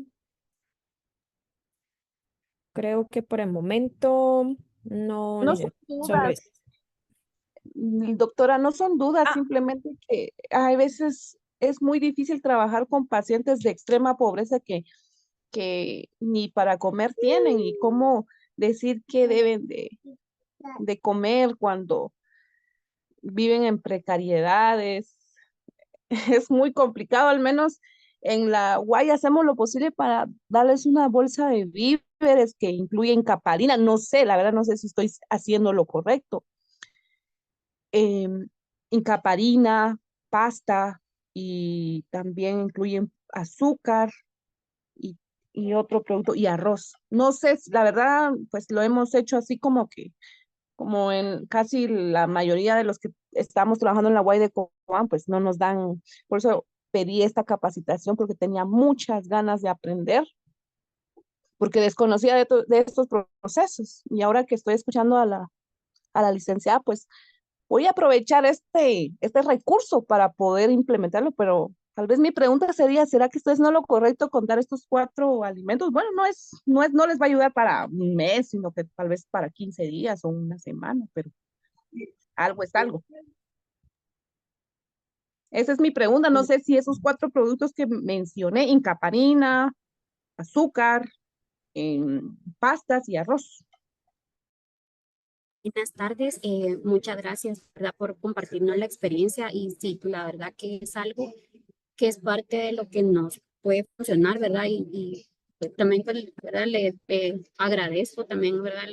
Creo que por el momento no, No son licenciada. Solo es. dudas, doctora, no son dudas, Ah, simplemente que a veces es muy difícil trabajar con pacientes de extrema pobreza que ni para comer tienen y cómo decir que deben de comer cuando viven en precariedades. Es muy complicado, al menos en la UAI hacemos lo posible para darles una bolsa de víveres que incluyen caparina. No sé, la verdad no sé si estoy haciendo lo correcto, incaparina, pasta y también incluyen azúcar y, y otro producto y arroz. No sé, la verdad, pues lo hemos hecho así como que, como en casi la mayoría de los que estamos trabajando en la UAI de Cobán, pues no nos dan, por eso pedí esta capacitación porque tenía muchas ganas de aprender, porque desconocía de estos procesos. Y ahora que estoy escuchando a la licenciada, pues voy a aprovechar este recurso para poder implementarlo, pero tal vez mi pregunta sería, ¿será que esto es no lo correcto contar estos 4 alimentos? Bueno, no les va a ayudar para un mes, sino que tal vez para 15 días o una semana, pero algo es algo. Esa es mi pregunta. No sé si esos 4 productos que mencioné, incaparina, azúcar, pastas y arroz. Buenas tardes, muchas gracias, ¿verdad? Por compartirnos la experiencia y sí, la verdad que es algo que es parte de lo que nos puede funcionar, ¿verdad? Y pues, también, pues, ¿verdad? Le agradezco también, ¿verdad?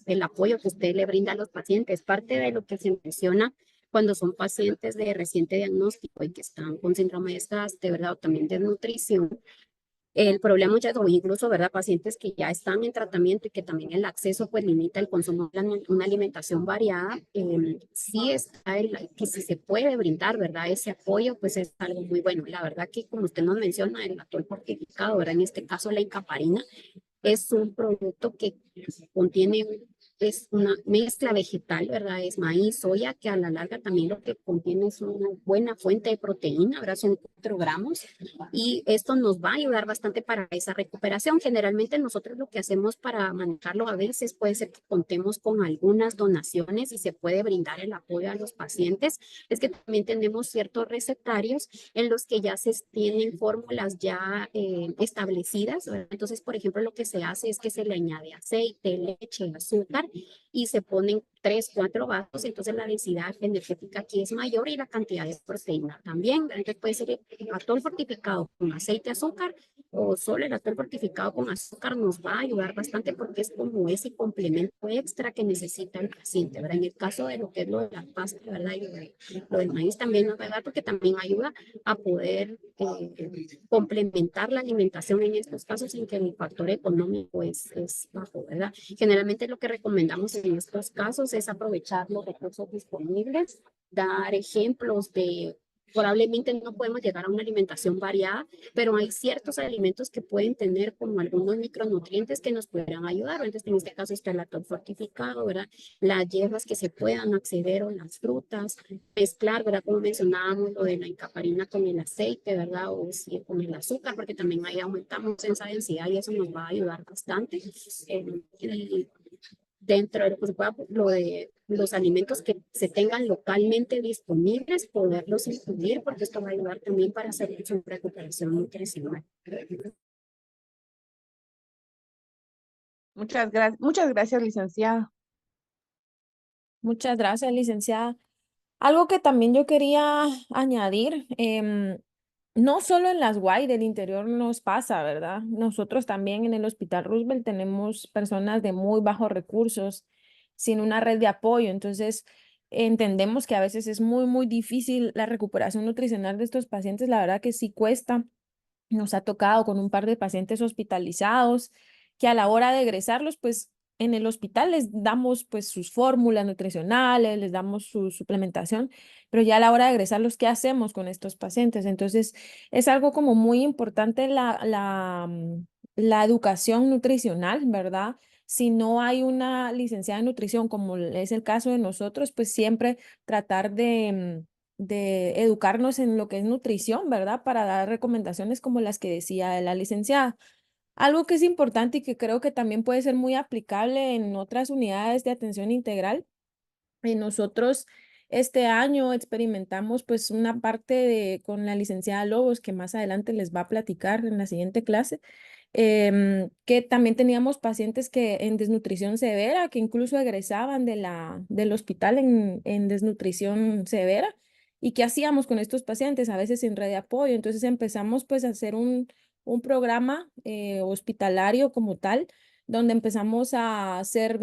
El apoyo que usted le brinda a los pacientes. Parte de lo que se menciona cuando son pacientes de reciente diagnóstico y que están con síndrome de desgaste, ¿verdad? O también de nutrición. El problema muchas o incluso, ¿verdad? Pacientes que ya están en tratamiento y que también el acceso pues limita el consumo de una alimentación variada, sí está que si se puede brindar, ¿verdad? Ese apoyo pues es algo muy bueno. La verdad que como usted nos menciona, el atol fortificado, ¿verdad? En este caso la incaparina es un producto que contiene es una mezcla vegetal, ¿verdad? Es maíz, soya, que a la larga también lo que contiene es una buena fuente de proteína, ¿verdad? Son 4 gramos y esto nos va a ayudar bastante para esa recuperación. Generalmente nosotros lo que hacemos para manejarlo a veces puede ser que contemos con algunas donaciones y se puede brindar el apoyo a los pacientes. Es que también tenemos ciertos recetarios en los que ya se tienen fórmulas ya establecidas, ¿verdad? Entonces, por ejemplo, lo que se hace es que se le añade aceite, leche, azúcar y se ponen 3, 4 vasos, entonces la densidad energética aquí es mayor y la cantidad de proteína también. Entonces puede ser atol fortificado con aceite, azúcar o solo el atol fortificado con azúcar nos va a ayudar bastante porque es como ese complemento extra que necesita el paciente, ¿verdad? En el caso de lo que es lo de la pasta, ¿verdad? Y lo del maíz también nos va a ayudar porque también ayuda a poder complementar la alimentación en estos casos en que el factor económico es bajo, ¿verdad? Generalmente lo que recomendamos en estos casos es aprovechar los recursos disponibles, dar ejemplos de, probablemente no podemos llegar a una alimentación variada, pero hay ciertos alimentos que pueden tener como algunos micronutrientes que nos podrán ayudar. Entonces, en este caso está el atol fortificado, ¿verdad? Las hierbas que se puedan acceder o las frutas, mezclar, ¿verdad? Como mencionábamos, lo de la encaparina con el aceite, ¿verdad? O si, con el azúcar, porque también ahí aumentamos esa densidad y eso nos va a ayudar bastante. Y dentro de lo que se pueda, lo de los alimentos que se tengan localmente disponibles, poderlos incluir, porque esto va a ayudar también para hacer su recuperación nutricional. Muchas gracias, licenciada. Muchas gracias, licenciada. Algo que también yo quería añadir, no solo en las UAI del interior nos pasa, ¿verdad? Nosotros también en el Hospital Roosevelt tenemos personas de muy bajos recursos, sin una red de apoyo. Entonces, entendemos que a veces es muy, muy difícil la recuperación nutricional de estos pacientes. La verdad que sí cuesta. Nos ha tocado con un par de pacientes hospitalizados que a la hora de egresarlos, pues en el hospital les damos pues sus fórmulas nutricionales, les damos su suplementación, pero ya a la hora de egresarlos, ¿qué hacemos con estos pacientes? Entonces, es algo como muy importante la educación nutricional, ¿verdad? Si no hay una licenciada en nutrición, como es el caso de nosotros, pues siempre tratar de educarnos en lo que es nutrición, ¿verdad? Para dar recomendaciones como las que decía la licenciada. Algo que es importante y que creo que también puede ser muy aplicable en otras unidades de atención integral. Nosotros este año experimentamos pues una parte con la licenciada Lobos, que más adelante les va a platicar en la siguiente clase, que también teníamos pacientes que en desnutrición severa, que incluso egresaban del hospital en desnutrición severa. ¿Y qué hacíamos con estos pacientes? A veces sin red de apoyo. Entonces empezamos pues a hacer un programa hospitalario como tal, donde empezamos a hacer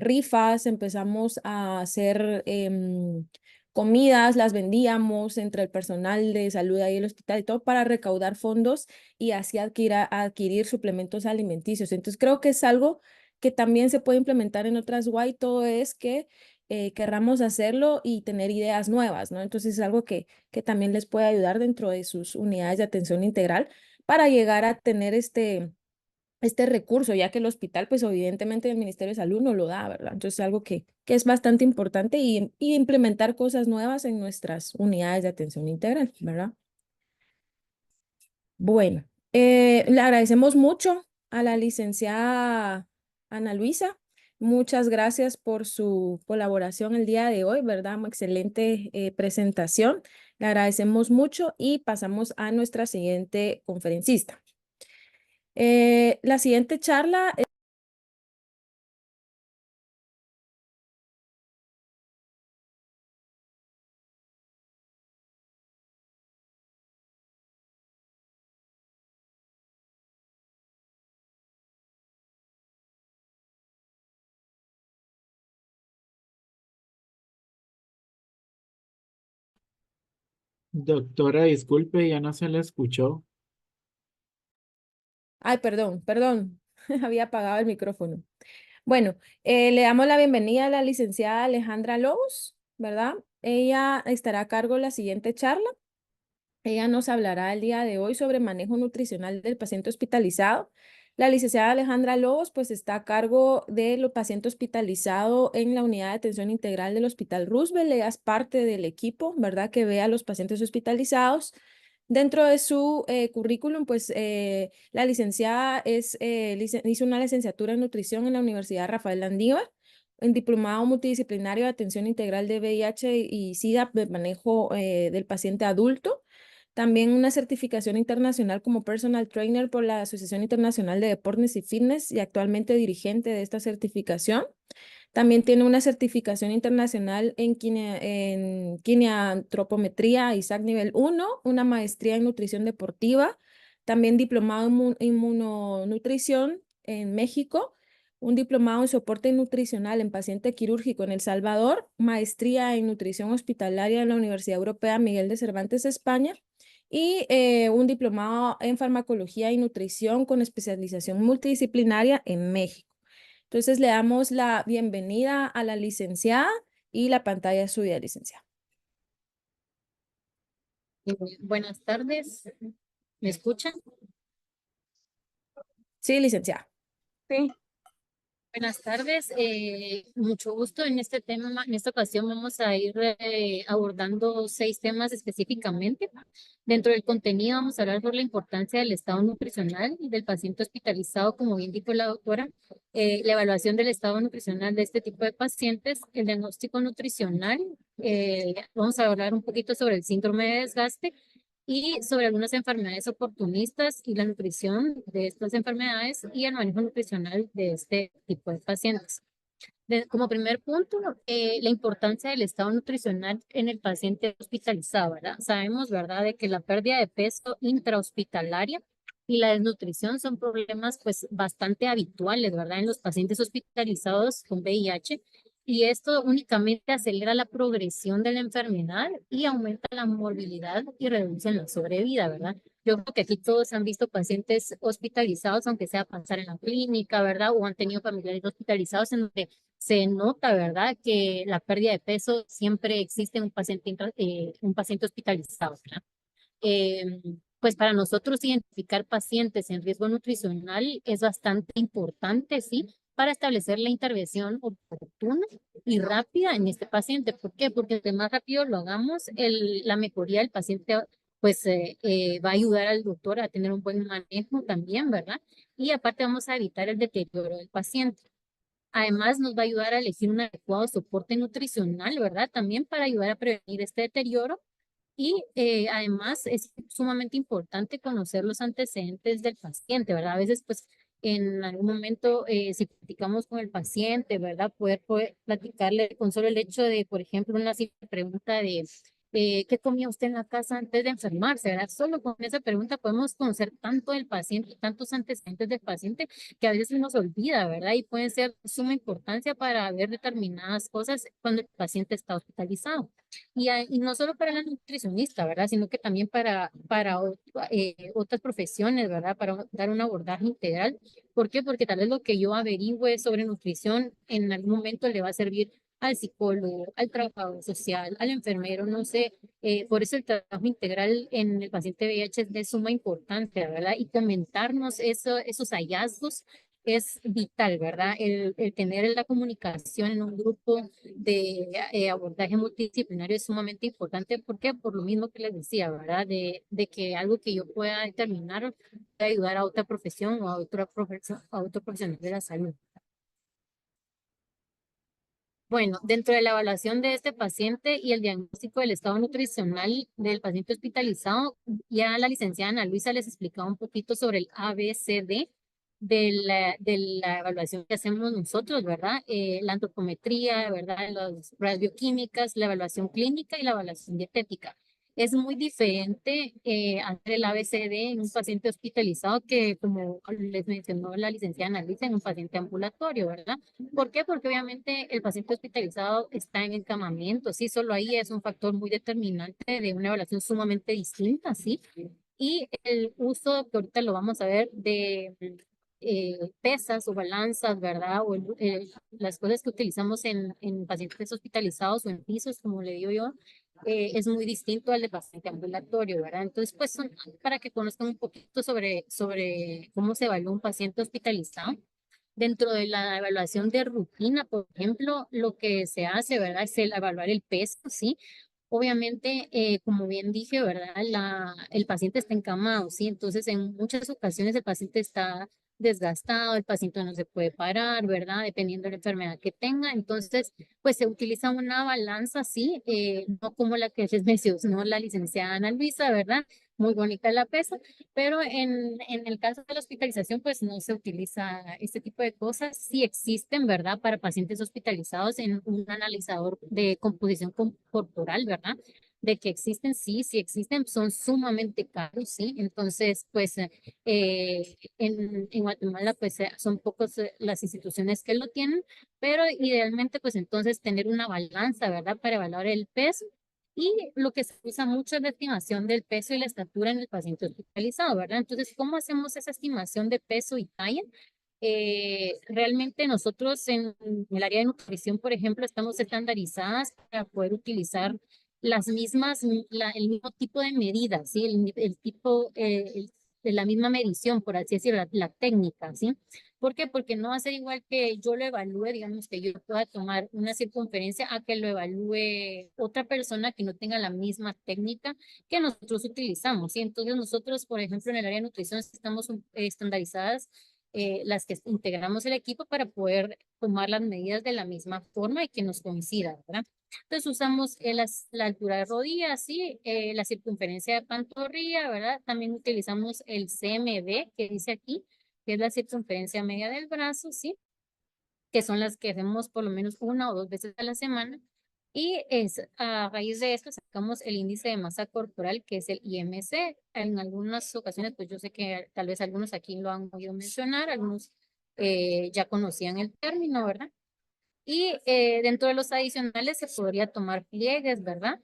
rifas, empezamos a hacer comidas, las vendíamos entre el personal de salud ahí del hospital y todo para recaudar fondos y así adquirir suplementos alimenticios. Entonces creo que es algo que también se puede implementar en otras UAI, todo es que querramos hacerlo y tener ideas nuevas, ¿no? Entonces es algo que también les puede ayudar dentro de sus unidades de atención integral para llegar a tener este recurso, ya que el hospital, pues evidentemente el Ministerio de Salud no lo da, ¿verdad? Entonces es algo que es bastante importante y implementar cosas nuevas en nuestras unidades de atención integral, ¿verdad? Bueno, le agradecemos mucho a la licenciada Ana Luisa. Muchas gracias por su colaboración el día de hoy, ¿verdad? Una excelente presentación. Le agradecemos mucho y pasamos a nuestra siguiente conferencista. La siguiente charla. Doctora, disculpe, ya no se le escuchó. Ay, perdón, había apagado el micrófono. Bueno, le damos la bienvenida a la licenciada Alejandra Lobos, ¿verdad? Ella estará a cargo de la siguiente charla. Ella nos hablará el día de hoy sobre manejo nutricional del paciente hospitalizado. La licenciada Alejandra Lobos, pues está a cargo de los pacientes hospitalizados en la unidad de atención integral del Hospital Roosevelt. Ella es parte del equipo, ¿verdad? Que ve a los pacientes hospitalizados. Dentro de su currículum, pues la licenciada hizo una licenciatura en nutrición en la Universidad Rafael Landívar, en diplomado multidisciplinario de atención integral de VIH y SIDA de manejo del paciente adulto. También una certificación internacional como personal trainer por la Asociación Internacional de Deportes y Fitness y actualmente dirigente de esta certificación. También tiene una certificación internacional en quiniantropometría ISAC nivel 1, una maestría en nutrición deportiva, también diplomado en inmunonutrición en México, un diplomado en soporte nutricional en paciente quirúrgico en El Salvador, maestría en nutrición hospitalaria en la Universidad Europea Miguel de Cervantes, España, y un diplomado en farmacología y nutrición con especialización multidisciplinaria en México. Entonces le damos la bienvenida a la licenciada y la pantalla es suya, licenciada. Buenas tardes, ¿me escuchan? Sí, licenciada. Sí, Buenas tardes, mucho gusto en este tema. En esta ocasión vamos a ir abordando 6 temas específicamente. Dentro del contenido vamos a hablar sobre la importancia del estado nutricional del paciente hospitalizado, como bien dijo la doctora, la evaluación del estado nutricional de este tipo de pacientes, el diagnóstico nutricional, vamos a hablar un poquito sobre el síndrome de desgaste y sobre algunas enfermedades oportunistas y la nutrición de estas enfermedades y el manejo nutricional de este tipo de pacientes. Como primer punto, la importancia del estado nutricional en el paciente hospitalizado, ¿verdad? Sabemos, ¿verdad?, de que la pérdida de peso intrahospitalaria y la desnutrición son problemas pues bastante habituales, ¿verdad?, en los pacientes hospitalizados con VIH, y esto únicamente acelera la progresión de la enfermedad y aumenta la morbilidad y reduce la sobrevida, ¿verdad? Yo creo que aquí todos han visto pacientes hospitalizados, aunque sea pasar en la clínica, ¿verdad? O han tenido familiares hospitalizados en donde se nota, ¿verdad?, que la pérdida de peso siempre existe en un paciente hospitalizado, ¿verdad? Eh, pues para nosotros identificar pacientes en riesgo nutricional es bastante importante, ¿sí? Para establecer la intervención oportuna y rápida en este paciente. ¿Por qué? Porque entre más rápido lo hagamos, la mejoría del paciente pues va a ayudar al doctor a tener un buen manejo también, ¿verdad? Y aparte vamos a evitar el deterioro del paciente. Además, nos va a ayudar a elegir un adecuado soporte nutricional, ¿verdad? También para ayudar a prevenir este deterioro. Y además es sumamente importante conocer los antecedentes del paciente, ¿verdad? A veces, pues, en algún momento, si platicamos con el paciente, ¿verdad? Poder platicarle con solo el hecho de, por ejemplo, una simple pregunta de ¿qué comía usted en la casa antes de enfermarse? ¿Verdad? Solo con esa pregunta podemos conocer tanto del paciente, tantos antecedentes del paciente, que a veces se nos olvida, ¿verdad? Y pueden ser de suma importancia para ver determinadas cosas cuando el paciente está hospitalizado. Y no solo para la nutricionista, ¿verdad? Sino que también para otras profesiones, ¿verdad? Para dar un abordaje integral. ¿Por qué? Porque tal vez lo que yo averigüe sobre nutrición en algún momento le va a servir al psicólogo, al trabajador social, al enfermero, no sé. Por eso el trabajo integral en el paciente VIH es de suma importancia, ¿verdad? Y comentarnos esos hallazgos es vital, ¿verdad? El tener la comunicación en un grupo de abordaje multidisciplinario es sumamente importante. ¿Por qué? Por lo mismo que les decía, ¿verdad? De que algo que yo pueda determinar puede ayudar a otra profesión o a otro profesional de la salud. Bueno, dentro de la evaluación de este paciente y el diagnóstico del estado nutricional del paciente hospitalizado, ya la licenciada Ana Luisa les explicaba un poquito sobre el ABCD de la evaluación que hacemos nosotros, ¿verdad? La antropometría, ¿verdad? Las pruebas bioquímicas, la evaluación clínica y la evaluación dietética. Es muy diferente hacer el ABCD en un paciente hospitalizado que, como les mencionó la licenciada Ana Luisa, en un paciente ambulatorio, ¿verdad? ¿Por qué? Porque obviamente el paciente hospitalizado está en encamamiento, sí, solo ahí es un factor muy determinante de una evaluación sumamente distinta, sí. Y el uso, que ahorita lo vamos a ver, de pesas o balanzas, ¿verdad? O las cosas que utilizamos en pacientes hospitalizados o en pisos, como le digo yo, es muy distinto al de paciente ambulatorio, ¿verdad? Entonces, pues son para que conozcan un poquito sobre cómo se evalúa un paciente hospitalizado. Dentro de la evaluación de rutina, por ejemplo, lo que se hace, ¿verdad? Es el evaluar el peso, ¿sí? Obviamente, como bien dije, ¿verdad? El paciente está encamado, ¿sí? Entonces, en muchas ocasiones el paciente está desgastado, el paciente no se puede parar, ¿verdad? Dependiendo de la enfermedad que tenga. Entonces, pues se utiliza una balanza, ¿sí? No como la que les mencionó la licenciada Ana Luisa, ¿verdad? Muy bonita la pesa, pero en el caso de la hospitalización, pues no se utiliza este tipo de cosas. Sí existen, ¿verdad? Para pacientes hospitalizados en un analizador de composición corporal, ¿verdad? De que existen, sí, sí existen, son sumamente caros, ¿sí? Entonces, pues en Guatemala, pues son pocos las instituciones que lo tienen, pero idealmente, pues entonces tener una balanza, ¿verdad? Para evaluar el peso y lo que se usa mucho es la estimación del peso y la estatura en el paciente hospitalizado, ¿verdad? Entonces, ¿cómo hacemos esa estimación de peso y talla? Realmente nosotros en el área de nutrición, por ejemplo, estamos estandarizadas para poder utilizar las mismas, el mismo tipo de medidas, ¿sí? El tipo, de la misma medición, por así decirlo, la técnica, ¿sí? ¿Por qué? Porque no va a ser igual que yo lo evalúe, digamos, que yo pueda tomar una circunferencia a que lo evalúe otra persona que no tenga la misma técnica que nosotros utilizamos, ¿sí? Entonces nosotros, por ejemplo, en el área de nutrición estamos estandarizadas las que integramos el equipo para poder tomar las medidas de la misma forma y que nos coincida, ¿verdad? Entonces usamos la altura de rodilla, ¿sí? La circunferencia de pantorrilla, ¿verdad? También utilizamos el CMB que dice aquí, que es la circunferencia media del brazo, ¿sí? Que son las que hacemos por lo menos una o dos veces a la semana. Y es a raíz de esto sacamos el índice de masa corporal, que es el IMC. En algunas ocasiones, pues yo sé que tal vez algunos aquí lo han oído mencionar, algunos ya conocían el término, ¿verdad? Y dentro de los adicionales se podría tomar pliegues, ¿verdad?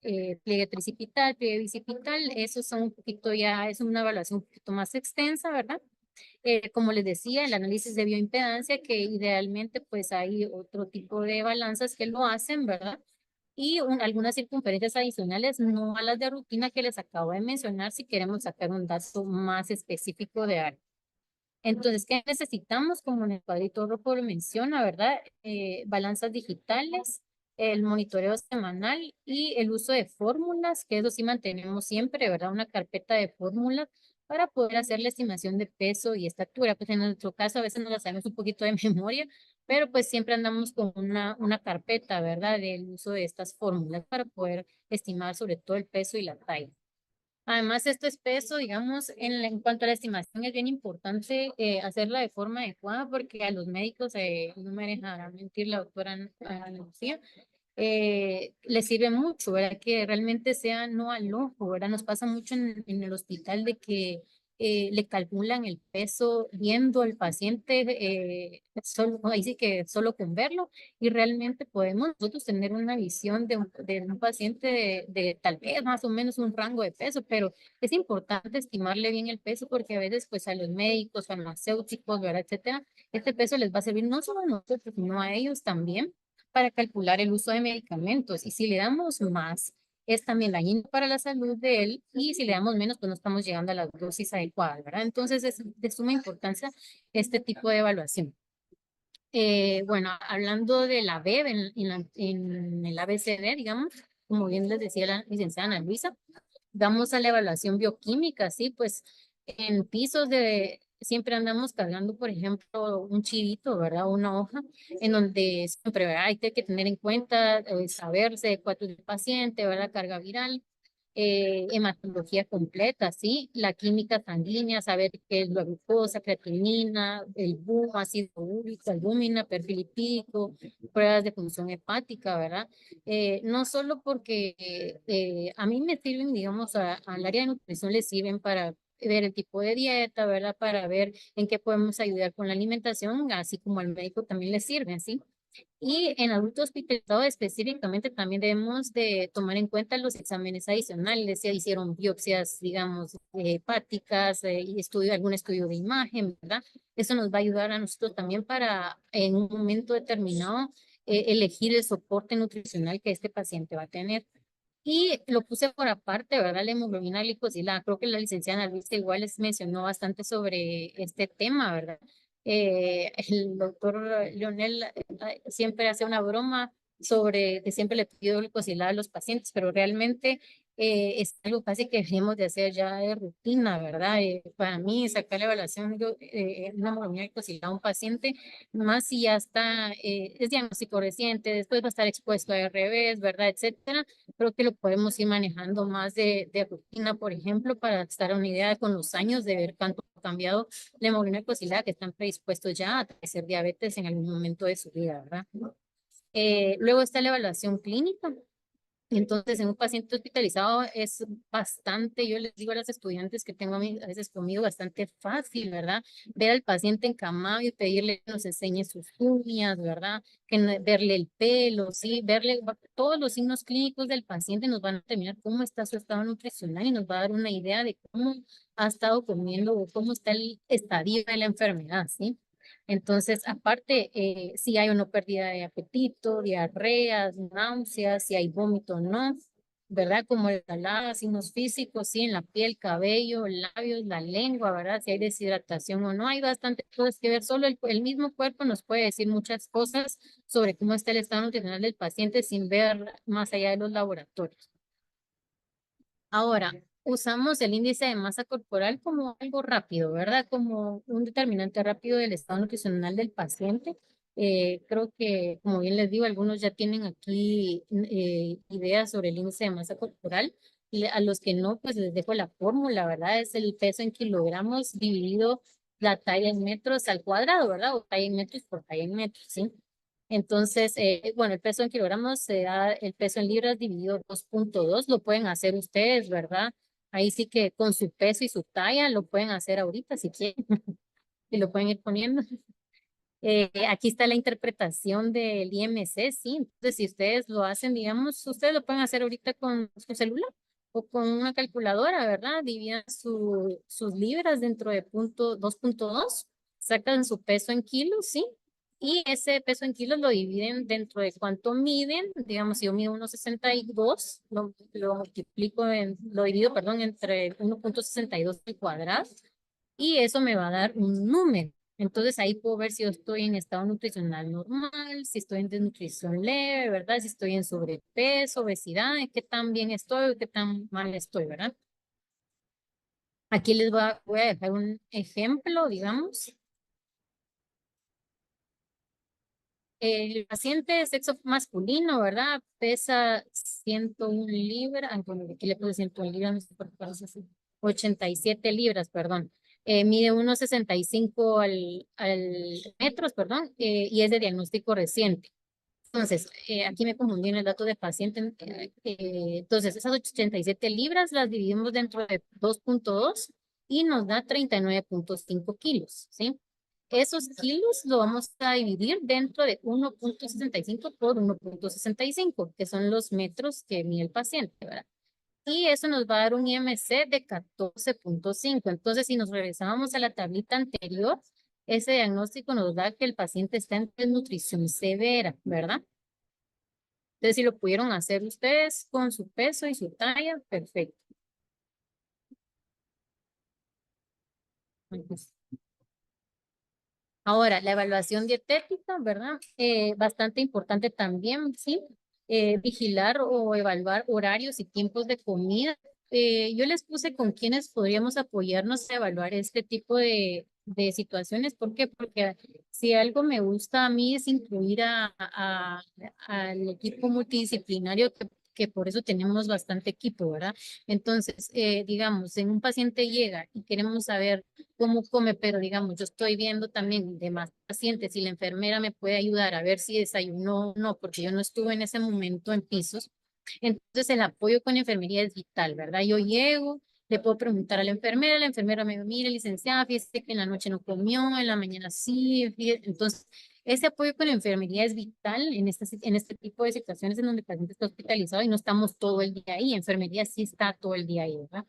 Pliegue tricipital, pliegue bicipital, esos son un poquito ya, es una evaluación un poquito más extensa, ¿verdad? Como les decía, el análisis de bioimpedancia, que idealmente pues hay otro tipo de balanzas que lo hacen, ¿verdad? Y algunas circunferencias adicionales, no a las de rutina que les acabo de mencionar, si queremos sacar un dato más específico de área. Entonces, ¿qué necesitamos? Como en el cuadrito rojo lo menciona, ¿verdad? Balanzas digitales, el monitoreo semanal y el uso de fórmulas, que eso sí mantenemos siempre, ¿verdad? Una carpeta de fórmulas para poder hacer la estimación de peso y estatura. Pues en nuestro caso a veces nos la sabemos un poquito de memoria, pero pues siempre andamos con una carpeta, ¿verdad? Del uso de estas fórmulas para poder estimar sobre todo el peso y la talla. Además, esto es peso, digamos, en cuanto a la estimación, es bien importante hacerla de forma adecuada porque a los médicos, no me dejará mentir la doctora Ana Lucía, les sirve mucho, ¿verdad? Que realmente sea no al ojo, ¿verdad? Nos pasa mucho en el hospital de que le calculan el peso viendo al paciente, solo, ahí sí que solo con verlo, y realmente podemos nosotros tener una visión de un paciente de tal vez más o menos un rango de peso, pero es importante estimarle bien el peso porque a veces pues a los médicos, farmacéuticos, ¿verdad? Etcétera, este peso les va a servir no solo a nosotros, sino a ellos también para calcular el uso de medicamentos. Y si le damos más, es también dañino para la salud de él. Y si le damos menos, pues no estamos llegando a la dosis adecuada, ¿verdad? Entonces es de suma importancia este tipo de evaluación. Bueno, hablando de la BEB en el ABCD, digamos, como bien les decía la licenciada Ana Luisa, vamos a la evaluación bioquímica, ¿sí? Pues en pisos siempre andamos cargando, por ejemplo, un chivito, ¿verdad? Una hoja en donde siempre, ¿verdad? Hay que tener en cuenta, saberse cuánto es el paciente, ¿verdad? Carga viral, hematología completa, ¿sí? La química sanguínea, saber qué es la glucosa, creatinina, el BUN, ácido úrico, albúmina, perfil lipídico, pruebas de función hepática, ¿verdad? No solo porque a mí me sirven, digamos, al área de nutrición le sirven para ver el tipo de dieta, ¿verdad? Para ver en qué podemos ayudar con la alimentación, así como al médico también le sirven, ¿sí? Y en adultos hospitalizados específicamente también debemos de tomar en cuenta los exámenes adicionales, si hicieron biopsias, digamos, hepáticas, y algún estudio de imagen, ¿verdad? Eso nos va a ayudar a nosotros también para en un momento determinado elegir el soporte nutricional que este paciente va a tener. Y lo puse por aparte, ¿verdad? La hemoglobina glicosilada. Creo que la licenciada Ana Luisa igual les mencionó bastante sobre este tema, ¿verdad? El doctor Leonel siempre hace una broma sobre que siempre le pido glicosilada a los pacientes, pero realmente es algo casi que debemos de hacer ya de rutina, ¿verdad? Para mí, sacar la evaluación de una hemoglobina glicosilada a un paciente, más si ya está, es diagnóstico reciente, después va a estar expuesto a RBs, ¿verdad? Etcétera. Creo que lo podemos ir manejando más de rutina, por ejemplo, para estar a una idea con los años de ver cuánto ha cambiado la hemoglobina glucosilada, que están predispuestos ya a padecer diabetes en algún momento de su vida, ¿verdad? Luego está la evaluación clínica. Entonces, en un paciente hospitalizado es bastante, yo les digo a los estudiantes que tengo a veces conmigo, bastante fácil, ¿verdad? Ver al paciente encamado y pedirle que nos enseñe sus uñas, ¿verdad? Verle el pelo, ¿sí? Verle todos los signos clínicos del paciente nos van a determinar cómo está su estado nutricional y nos va a dar una idea de cómo ha estado comiendo o cómo está el estadio de la enfermedad, ¿sí? Entonces, aparte, si hay o no pérdida de apetito, diarreas, náuseas, si hay vómito o no, ¿verdad? Como el calado, signos físicos, sí, en la piel, cabello, labios, la lengua, ¿verdad? Si hay deshidratación o no, hay bastante cosas que ver. Solo el mismo cuerpo nos puede decir muchas cosas sobre cómo está el estado nutricional del paciente sin ver más allá de los laboratorios. Ahora, usamos el índice de masa corporal como algo rápido, ¿verdad? Como un determinante rápido del estado nutricional del paciente. Creo que, como bien les digo, algunos ya tienen aquí ideas sobre el índice de masa corporal. Y a los que no, pues les dejo la fórmula, ¿verdad? Es el peso en kilogramos dividido la talla en metros al cuadrado, ¿verdad? O talla en metros por talla en metros, ¿sí? Entonces, bueno, el peso en kilogramos se da el peso en libras dividido 2.2, lo pueden hacer ustedes, ¿verdad? Ahí sí que con su peso y su talla lo pueden hacer ahorita si quieren y lo pueden ir poniendo. Aquí está la interpretación del IMC, sí. Entonces, si ustedes lo hacen, digamos, ustedes lo pueden hacer ahorita con su celular o con una calculadora, ¿verdad? Dividan sus libras dentro de 2.2, sacan su peso en kilos, ¿sí? Y ese peso en kilos lo dividen dentro de cuánto miden. Digamos, si yo mido 1,62, lo multiplico lo divido, perdón, entre 1.62 al cuadrado y eso me va a dar un número. Entonces ahí puedo ver si yo estoy en estado nutricional normal, si estoy en desnutrición leve, ¿verdad? Si estoy en sobrepeso, obesidad, qué tan bien estoy o qué tan mal estoy, ¿verdad? Aquí voy a dejar un ejemplo, digamos. El paciente de sexo masculino, ¿verdad? Pesa 101 libras, bueno, aquí le puse 101 libras, no sé por qué parece así, 87 libras, perdón. Mide 1,65 al metros, perdón, y es de diagnóstico reciente. Entonces, aquí me confundí en el dato de paciente. Entonces, esas 87 libras las dividimos dentro de 2.2 y nos da 39.5 kilos, ¿sí? Esos kilos lo vamos a dividir dentro de 1.65 por 1.65, que son los metros que mide el paciente, ¿verdad? Y eso nos va a dar un IMC de 14.5. Entonces, si nos regresamos a la tablita anterior, ese diagnóstico nos da que el paciente está en desnutrición severa, ¿verdad? Entonces, si lo pudieron hacer ustedes con su peso y su talla, perfecto. Ahora, la evaluación dietética, ¿verdad? Bastante importante también, ¿sí? Vigilar o evaluar horarios y tiempos de comida. Yo les puse con quienes podríamos apoyarnos a evaluar este tipo de situaciones. ¿Por qué? Porque si algo me gusta a mí es incluir al equipo multidisciplinario que por eso tenemos bastante equipo, ¿verdad? Entonces, digamos, en un paciente llega y queremos saber cómo come, pero digamos, yo estoy viendo también de más pacientes y la enfermera me puede ayudar a ver si desayunó o no, porque yo no estuve en ese momento en pisos. Entonces, el apoyo con enfermería es vital, ¿verdad? Yo llego, le puedo preguntar a la enfermera me dice, mire, licenciada, fíjese que en la noche no comió, en la mañana sí, entonces, ese apoyo con enfermería es vital en este tipo de situaciones en donde el paciente está hospitalizado y no estamos todo el día ahí. Enfermería sí está todo el día ahí, ¿verdad?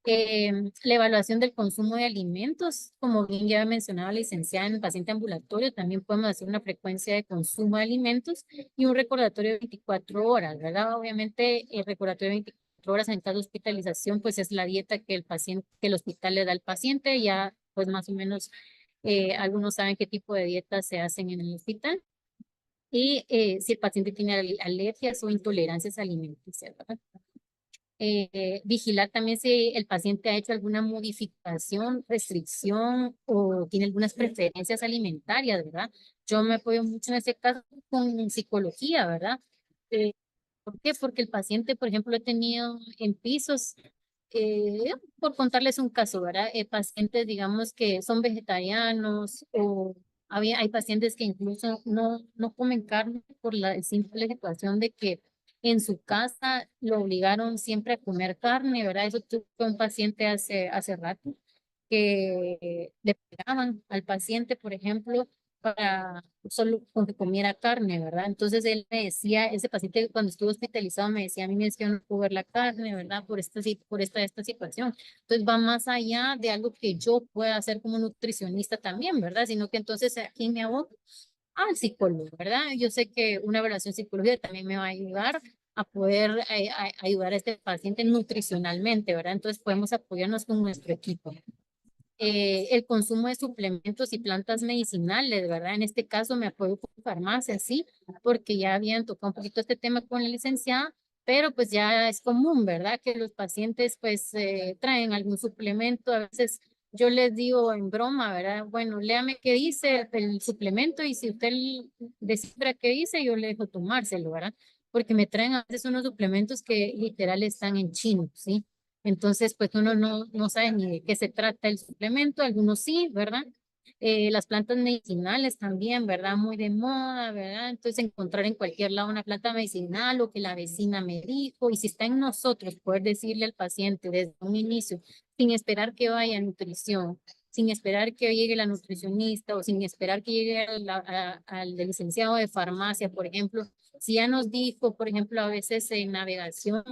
La evaluación del consumo de alimentos, como bien ya mencionaba la licenciada en el paciente ambulatorio, también podemos hacer una frecuencia de consumo de alimentos y un recordatorio de 24 horas, ¿verdad? Obviamente el recordatorio de 24 horas en caso de hospitalización, pues es la dieta que el paciente, que el hospital le da al paciente, ya pues más o menos algunos saben qué tipo de dietas se hacen en el hospital y si el paciente tiene alergias o intolerancias alimenticias, ¿verdad? Vigilar también si el paciente ha hecho alguna modificación, restricción o tiene algunas preferencias alimentarias, ¿verdad? Yo me apoyo mucho en este caso con psicología, ¿verdad? Eh, ¿Por qué? Porque el paciente, por ejemplo, he tenido en pisos, por contarles un caso, ¿verdad? Pacientes, digamos, que son vegetarianos o hay pacientes que incluso no comen carne por la simple situación de que en su casa lo obligaron siempre a comer carne, ¿verdad? Eso tuve un paciente hace rato que le pegaban al paciente, por ejemplo, para solo con que comiera carne, ¿verdad? Entonces él me decía, ese paciente cuando estuvo hospitalizado me decía, a mí me decía no puedo ver la carne, ¿verdad? Por esta situación. Entonces va más allá de algo que yo pueda hacer como nutricionista también, ¿verdad? Sino que entonces aquí me aboco al psicólogo, ¿verdad? Yo sé que una evaluación psicológica también me va a ayudar a poder ayudar a este paciente nutricionalmente, ¿verdad? Entonces podemos apoyarnos con nuestro equipo. El consumo de suplementos y plantas medicinales, ¿verdad? En este caso me apoyo con farmacias, sí, porque ya habían tocado un poquito este tema con la licenciada, pero pues ya es común, ¿verdad? Que los pacientes pues traen algún suplemento, a veces yo les digo en broma, ¿verdad? Bueno, léame qué dice el suplemento y si usted descifra qué dice, yo le dejo tomárselo, ¿verdad? Porque me traen a veces unos suplementos que literal están en chino, ¿sí? Entonces, pues uno no sabe ni de qué se trata el suplemento, algunos sí, ¿verdad? Las plantas medicinales también, ¿verdad? Muy de moda, ¿verdad? Entonces, encontrar en cualquier lado una planta medicinal o que la vecina me dijo, y si está en nosotros, poder decirle al paciente desde un inicio, sin esperar que vaya a nutrición, sin esperar que llegue la nutricionista o sin esperar que llegue al licenciado de farmacia, por ejemplo, si ya nos dijo, por ejemplo, a veces en navegación,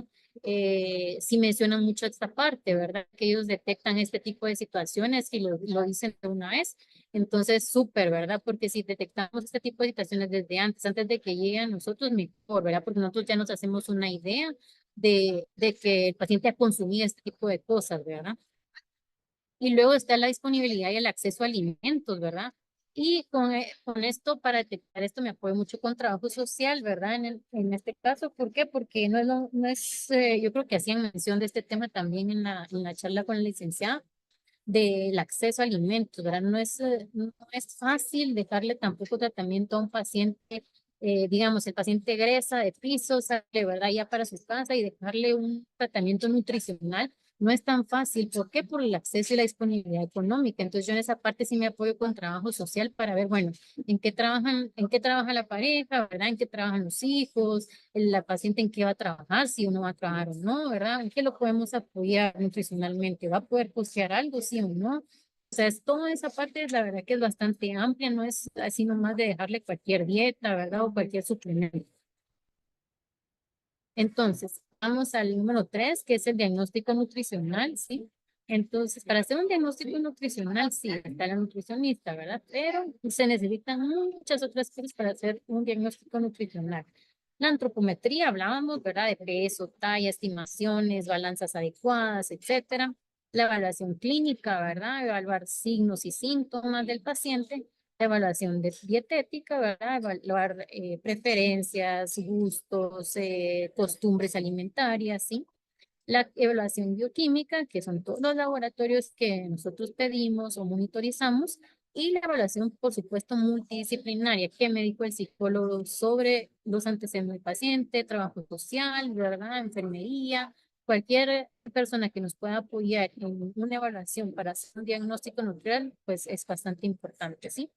sí mencionan mucho esta parte, ¿verdad? Que ellos detectan este tipo de situaciones y lo dicen de una vez. Entonces, súper, ¿verdad? Porque si detectamos este tipo de situaciones desde antes de que lleguen a nosotros, mejor, ¿verdad? Porque nosotros ya nos hacemos una idea de que el paciente ha consumido este tipo de cosas, ¿verdad? Y luego está la disponibilidad y el acceso a alimentos, ¿verdad? Y con esto, para detectar esto, me apoyo mucho con trabajo social, ¿verdad? En este caso, ¿por qué? Porque yo creo que hacían mención de este tema también en la charla con la licenciada, del acceso a alimentos, ¿verdad? No es fácil dejarle tampoco tratamiento a un paciente, digamos, el paciente egresa de piso, sale, ¿verdad? Ya para su casa y dejarle un tratamiento nutricional. No es tan fácil. ¿Por qué? Por el acceso y la disponibilidad económica. Entonces yo en esa parte sí me apoyo con trabajo social para ver, bueno, en qué trabaja la pareja, ¿verdad? En qué trabajan los hijos, la paciente en qué va a trabajar, si uno va a trabajar o no, ¿verdad? ¿En qué lo podemos apoyar nutricionalmente? ¿Va a poder costear algo, sí o no? O sea, toda esa parte es la verdad que es bastante amplia, no es así nomás de dejarle cualquier dieta, ¿verdad? O cualquier suplemento. Entonces, vamos al número 3, que es el diagnóstico nutricional, ¿sí? Entonces, para hacer un diagnóstico nutricional, sí, está la nutricionista, ¿verdad? Pero se necesitan muchas otras cosas para hacer un diagnóstico nutricional. La antropometría, hablábamos, ¿verdad? De peso, talla, estimaciones, balanzas adecuadas, etcétera. La evaluación clínica, ¿verdad? Evaluar signos y síntomas del paciente. La evaluación dietética, ¿verdad? Evaluar preferencias, gustos, costumbres alimentarias, ¿sí? La evaluación bioquímica, que son todos los laboratorios que nosotros pedimos o monitorizamos, y la evaluación, por supuesto, multidisciplinaria, que me dijo el psicólogo sobre los antecedentes del paciente, trabajo social, ¿verdad? Enfermería, cualquier persona que nos pueda apoyar en una evaluación para hacer un diagnóstico nutricional, pues es bastante importante, ¿sí?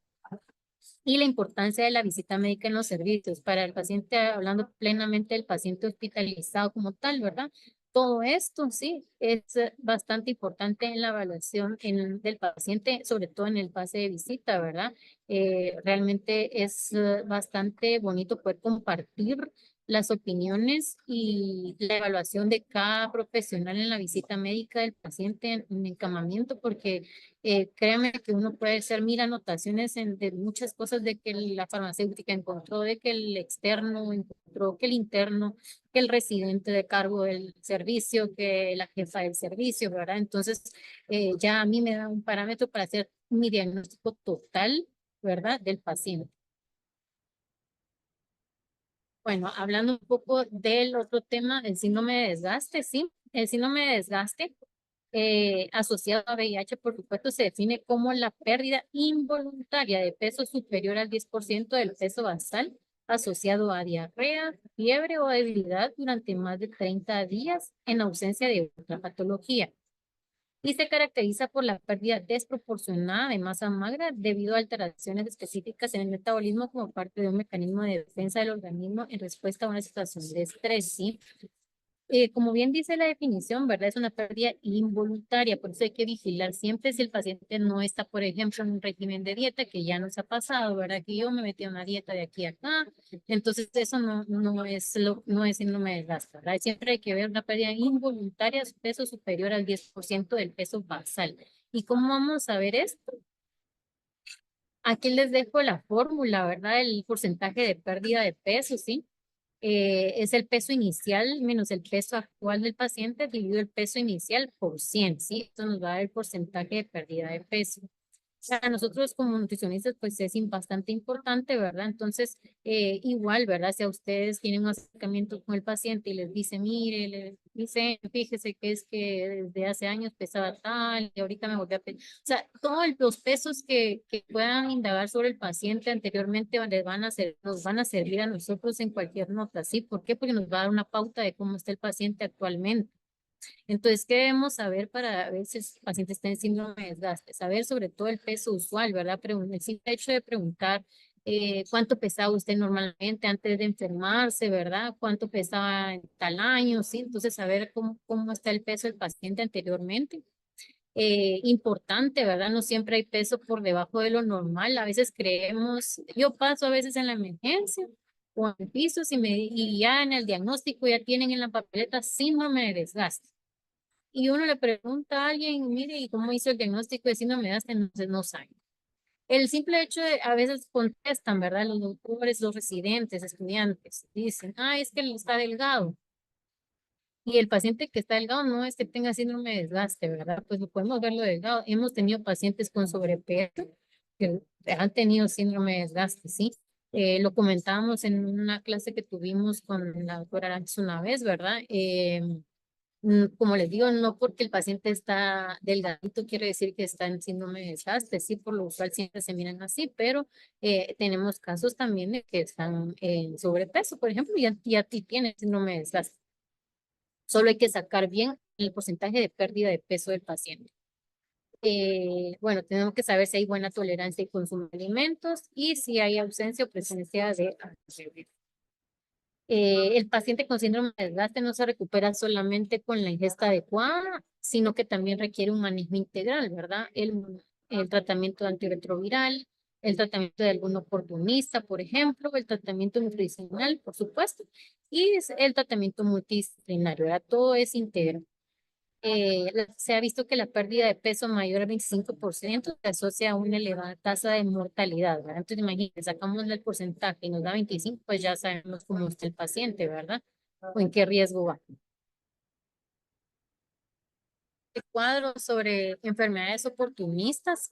Y la importancia de la visita médica en los servicios para el paciente, hablando plenamente del paciente hospitalizado como tal, ¿verdad? Todo esto, sí, es bastante importante en la evaluación del paciente, sobre todo en el pase de visita, ¿verdad? Realmente es bastante bonito poder compartir las opiniones y la evaluación de cada profesional en la visita médica del paciente en encamamiento, porque créanme que uno puede hacer mil anotaciones de muchas cosas de que la farmacéutica encontró, de que el externo encontró, que el interno, que el residente de cargo del servicio, que la jefa del servicio, ¿verdad? Entonces, ya a mí me da un parámetro para hacer mi diagnóstico total, ¿verdad? Del paciente. Bueno, hablando un poco del otro tema, el síndrome de desgaste, sí. El síndrome de desgaste asociado a VIH, por supuesto, se define como la pérdida involuntaria de peso superior al 10% del peso basal asociado a diarrea, fiebre o debilidad durante más de 30 días en ausencia de otra patología. Y se caracteriza por la pérdida desproporcionada de masa magra debido a alteraciones específicas en el metabolismo como parte de un mecanismo de defensa del organismo en respuesta a una situación de estrés, ¿sí? Como bien dice la definición, ¿verdad? Es una pérdida involuntaria, por eso hay que vigilar siempre si el paciente no está, por ejemplo, en un régimen de dieta, que ya nos ha pasado, ¿verdad? Que yo me metí a una dieta de aquí a acá, entonces eso no es síndrome de desgaste, ¿verdad? Siempre hay que ver una pérdida involuntaria, peso superior al 10% del peso basal. ¿Y cómo vamos a ver esto? Aquí les dejo la fórmula, ¿verdad? El porcentaje de pérdida de peso, ¿sí? Es el peso inicial menos el peso actual del paciente dividido el peso inicial por 100, ¿sí? Esto nos va a dar el porcentaje de pérdida de peso. Para nosotros como nutricionistas, pues es bastante importante, ¿verdad? Entonces, igual, ¿verdad? Si a ustedes tienen un acercamiento con el paciente y les dice, mire, les dice, fíjese que es que desde hace años pesaba tal y ahorita me volvió a pesar. O sea, todos los pesos que puedan indagar sobre el paciente anteriormente nos van a servir a nosotros en cualquier nota, ¿sí? ¿Por qué? Porque nos va a dar una pauta de cómo está el paciente actualmente. Entonces, ¿qué debemos saber para ver si el paciente está en síndrome de desgaste? Saber sobre todo el peso usual, ¿verdad? El simple hecho de preguntar cuánto pesaba usted normalmente antes de enfermarse, ¿verdad? ¿Cuánto pesaba en tal año? ¿Sí? Entonces, saber cómo está el peso del paciente anteriormente. Importante, ¿verdad? No siempre hay peso por debajo de lo normal. A veces creemos, yo paso a veces en la emergencia o en pisos y ya en el diagnóstico ya tienen en la papeleta síndrome de desgaste. Y uno le pregunta a alguien, mire, ¿y cómo hizo el diagnóstico de síndrome de desgaste? Entonces no sabe. El simple hecho de, a veces contestan, ¿verdad? Los doctores, los residentes, estudiantes, dicen, es que él está delgado. Y el paciente que está delgado no es que tenga síndrome de desgaste, ¿verdad? Pues lo podemos verlo delgado. Hemos tenido pacientes con sobrepeso que han tenido síndrome de desgaste, ¿sí? Lo comentábamos en una clase que tuvimos con la doctora Arantes una vez, ¿verdad? Como les digo, no porque el paciente está delgadito quiere decir que está en síndrome de desgaste, sí, por lo usual siempre se miran así, pero tenemos casos también de que están en sobrepeso, por ejemplo, y tienen síndrome de desgaste. Solo hay que sacar bien el porcentaje de pérdida de peso del paciente. Bueno, tenemos que saber si hay buena tolerancia y consumo de alimentos y si hay ausencia o presencia de alergias. El paciente con síndrome de desgaste no se recupera solamente con la ingesta adecuada, sino que también requiere un manejo integral, ¿verdad? El tratamiento antirretroviral, el tratamiento de algún oportunista, por ejemplo, el tratamiento nutricional, por supuesto, y el tratamiento multidisciplinario, ¿verdad? Todo es integral. Se ha visto que la pérdida de peso mayor al 25% se asocia a una elevada tasa de mortalidad, ¿verdad? Entonces, imagínense, sacamos el porcentaje y nos da 25, pues ya sabemos cómo está el paciente, ¿verdad? O en qué riesgo va. El cuadro sobre enfermedades oportunistas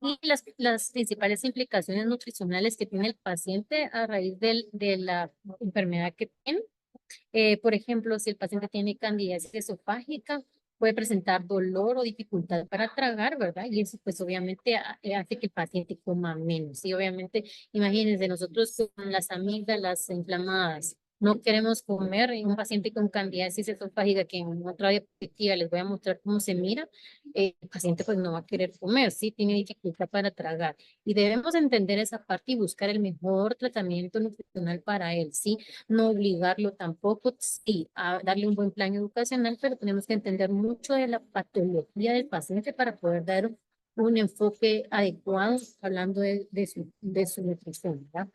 y las principales implicaciones nutricionales que tiene el paciente a raíz de la enfermedad que tiene. Por ejemplo, si el paciente tiene candidiasis esofágica, puede presentar dolor o dificultad para tragar, ¿verdad? Y eso pues obviamente hace que el paciente coma menos. Y obviamente, imagínense, nosotros con las amígdalas inflamadas, no queremos comer en un paciente con candidiasis esofágica, que en otra diapositiva les voy a mostrar cómo se mira, el paciente pues no va a querer comer, sí, tiene dificultad para tragar. Y debemos entender esa parte y buscar el mejor tratamiento nutricional para él, ¿sí? No obligarlo tampoco, sí, a darle un buen plan educacional, pero tenemos que entender mucho de la patología del paciente para poder dar un enfoque adecuado hablando de su nutrición, ¿verdad?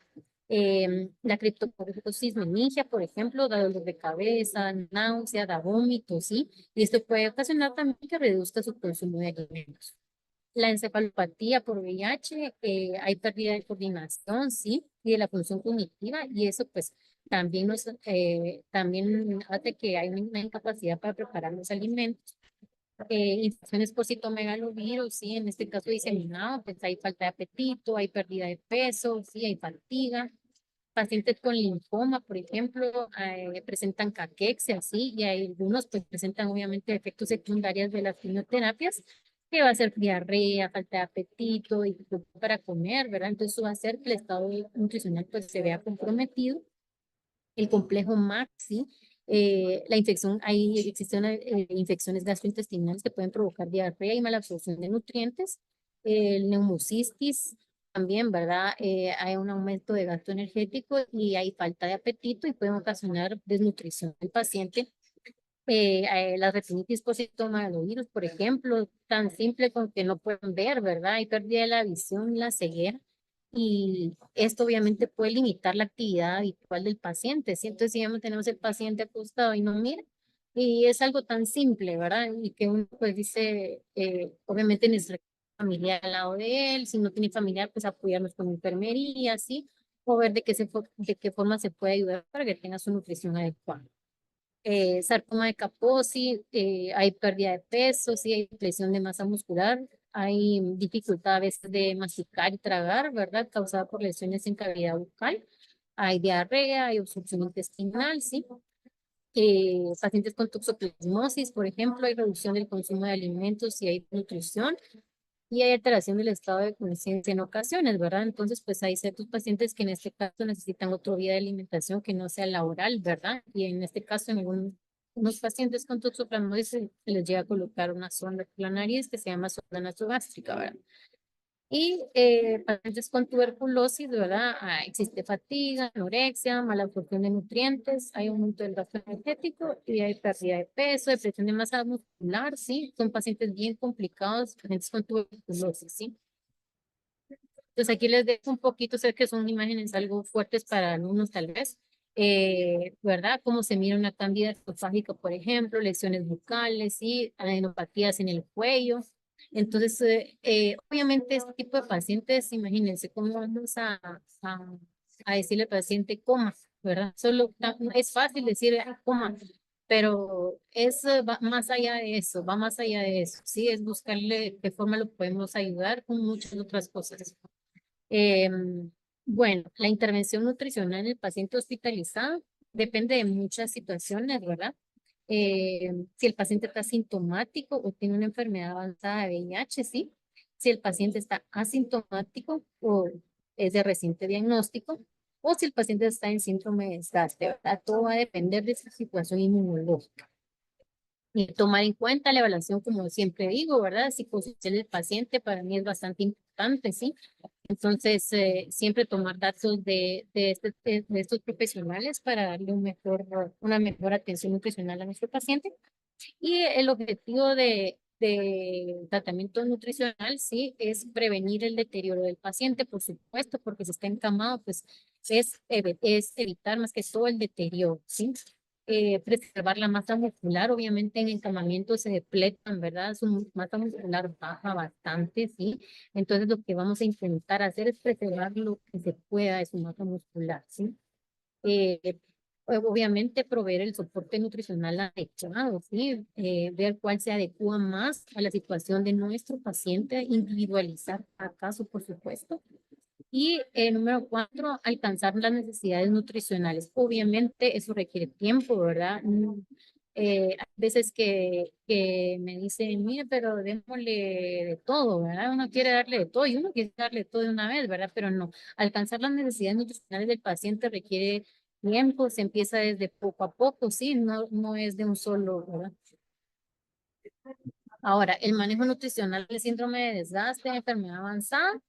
La criptococcus meningia, por ejemplo, da dolor de cabeza, náusea, da vómitos, ¿sí? Y esto puede ocasionar también que reduzca su consumo de alimentos. La encefalopatía por VIH, hay pérdida de coordinación, ¿sí? Y de la función cognitiva, y eso pues también hace que hay una incapacidad para preparar los alimentos. Infecciones por citomegalovirus, sí, en este caso diseminado, pues hay falta de apetito, hay pérdida de peso, sí, hay fatiga. Pacientes con linfoma, por ejemplo, presentan caquexia, sí, y hay algunos pues presentan obviamente efectos secundarios de las quimioterapias, que va a ser diarrea, falta de apetito, dificultad para comer, ¿verdad? Entonces eso va a hacer que el estado nutricional pues se vea comprometido. El complejo MAC, ¿sí? La infección, existen infecciones gastrointestinales que pueden provocar diarrea y malabsorción de nutrientes. El neumocistis también, ¿verdad? Hay un aumento de gasto energético y hay falta de apetito y pueden ocasionar desnutrición del paciente. La retinitis por citomegalovirus, por ejemplo, tan simple como que no pueden ver, ¿verdad? Hay pérdida de la visión, la ceguera, y esto obviamente puede limitar la actividad habitual del paciente, ¿sí? Entonces, si tenemos el paciente acostado y no mira, y es algo tan simple, ¿verdad? Y que uno pues dice, obviamente necesita familiar al lado de él, si no tiene familiar, pues apoyarnos con enfermería, ¿sí? O ver de qué forma se puede ayudar para que tenga su nutrición adecuada. Sarcoma de Kaposi, hay pérdida de peso, sí, hay presión de masa muscular, hay dificultad a veces de masticar y tragar, ¿verdad? Causada por lesiones en cavidad bucal, hay diarrea, hay obstrucción intestinal, sí. Pacientes con toxoplasmosis, por ejemplo, hay reducción del consumo de alimentos y hay nutrición y hay alteración del estado de conciencia en ocasiones, ¿verdad? Entonces, pues hay ciertos pacientes que en este caso necesitan otra vía de alimentación que no sea la oral, ¿verdad? Y en este caso, en algunos pacientes con toxoplasmosis se les llega a colocar una sonda por la nariz que se llama sonda nasogástrica, ¿verdad? Y pacientes con tuberculosis, ¿verdad? Existe fatiga, anorexia, mala absorción de nutrientes, hay aumento del gasto energético y hay pérdida de peso, depresión de masa muscular, ¿sí? Son pacientes bien complicados, pacientes con tuberculosis, ¿sí? Entonces aquí les dejo un poquito, sé que son imágenes algo fuertes para algunos tal vez, ¿verdad? Cómo se mira una cándida esofágica, por ejemplo, lesiones bucales, ¿sí? Adenopatías en el cuello. Entonces, obviamente este tipo de pacientes, imagínense cómo vamos a decirle al paciente coma, ¿verdad? Es fácil decir coma, pero va más allá de eso, va más allá de eso, ¿sí? Es buscarle de qué forma lo podemos ayudar con muchas otras cosas. Bueno, la intervención nutricional en el paciente hospitalizado depende de muchas situaciones, ¿verdad? Si el paciente está sintomático o tiene una enfermedad avanzada de VIH, sí. Si el paciente está asintomático o es de reciente diagnóstico, o si el paciente está en síndrome de desgaste, ¿verdad? Todo va a depender de su situación inmunológica. Y tomar en cuenta la evaluación, como siempre digo, ¿verdad? Psicosocial del paciente para mí es bastante importante, ¿sí? Entonces, siempre tomar datos de estos profesionales para darle una mejor atención nutricional a nuestro paciente. Y el objetivo de tratamiento nutricional, sí, es prevenir el deterioro del paciente, por supuesto, porque si está encamado, pues es evitar más que todo el deterioro, ¿sí? Preservar la masa muscular, obviamente en encamamiento se depletan, ¿verdad? Su masa muscular baja bastante, ¿sí? Entonces lo que vamos a intentar hacer es preservar lo que se pueda de su masa muscular, ¿sí? Obviamente proveer el soporte nutricional adecuado, ¿sí? Ver cuál se adecua más a la situación de nuestro paciente, individualizar cada caso, por supuesto. Y número 4, alcanzar las necesidades nutricionales. Obviamente eso requiere tiempo, ¿verdad? Hay veces que me dicen, mire, pero démosle de todo, ¿verdad? Uno quiere darle de todo y uno quiere darle todo de una vez, ¿verdad? Pero no, alcanzar las necesidades nutricionales del paciente requiere tiempo, se empieza desde poco a poco, ¿sí? No es de un solo, ¿verdad? Ahora, el manejo nutricional del síndrome de desgaste, enfermedad avanzada,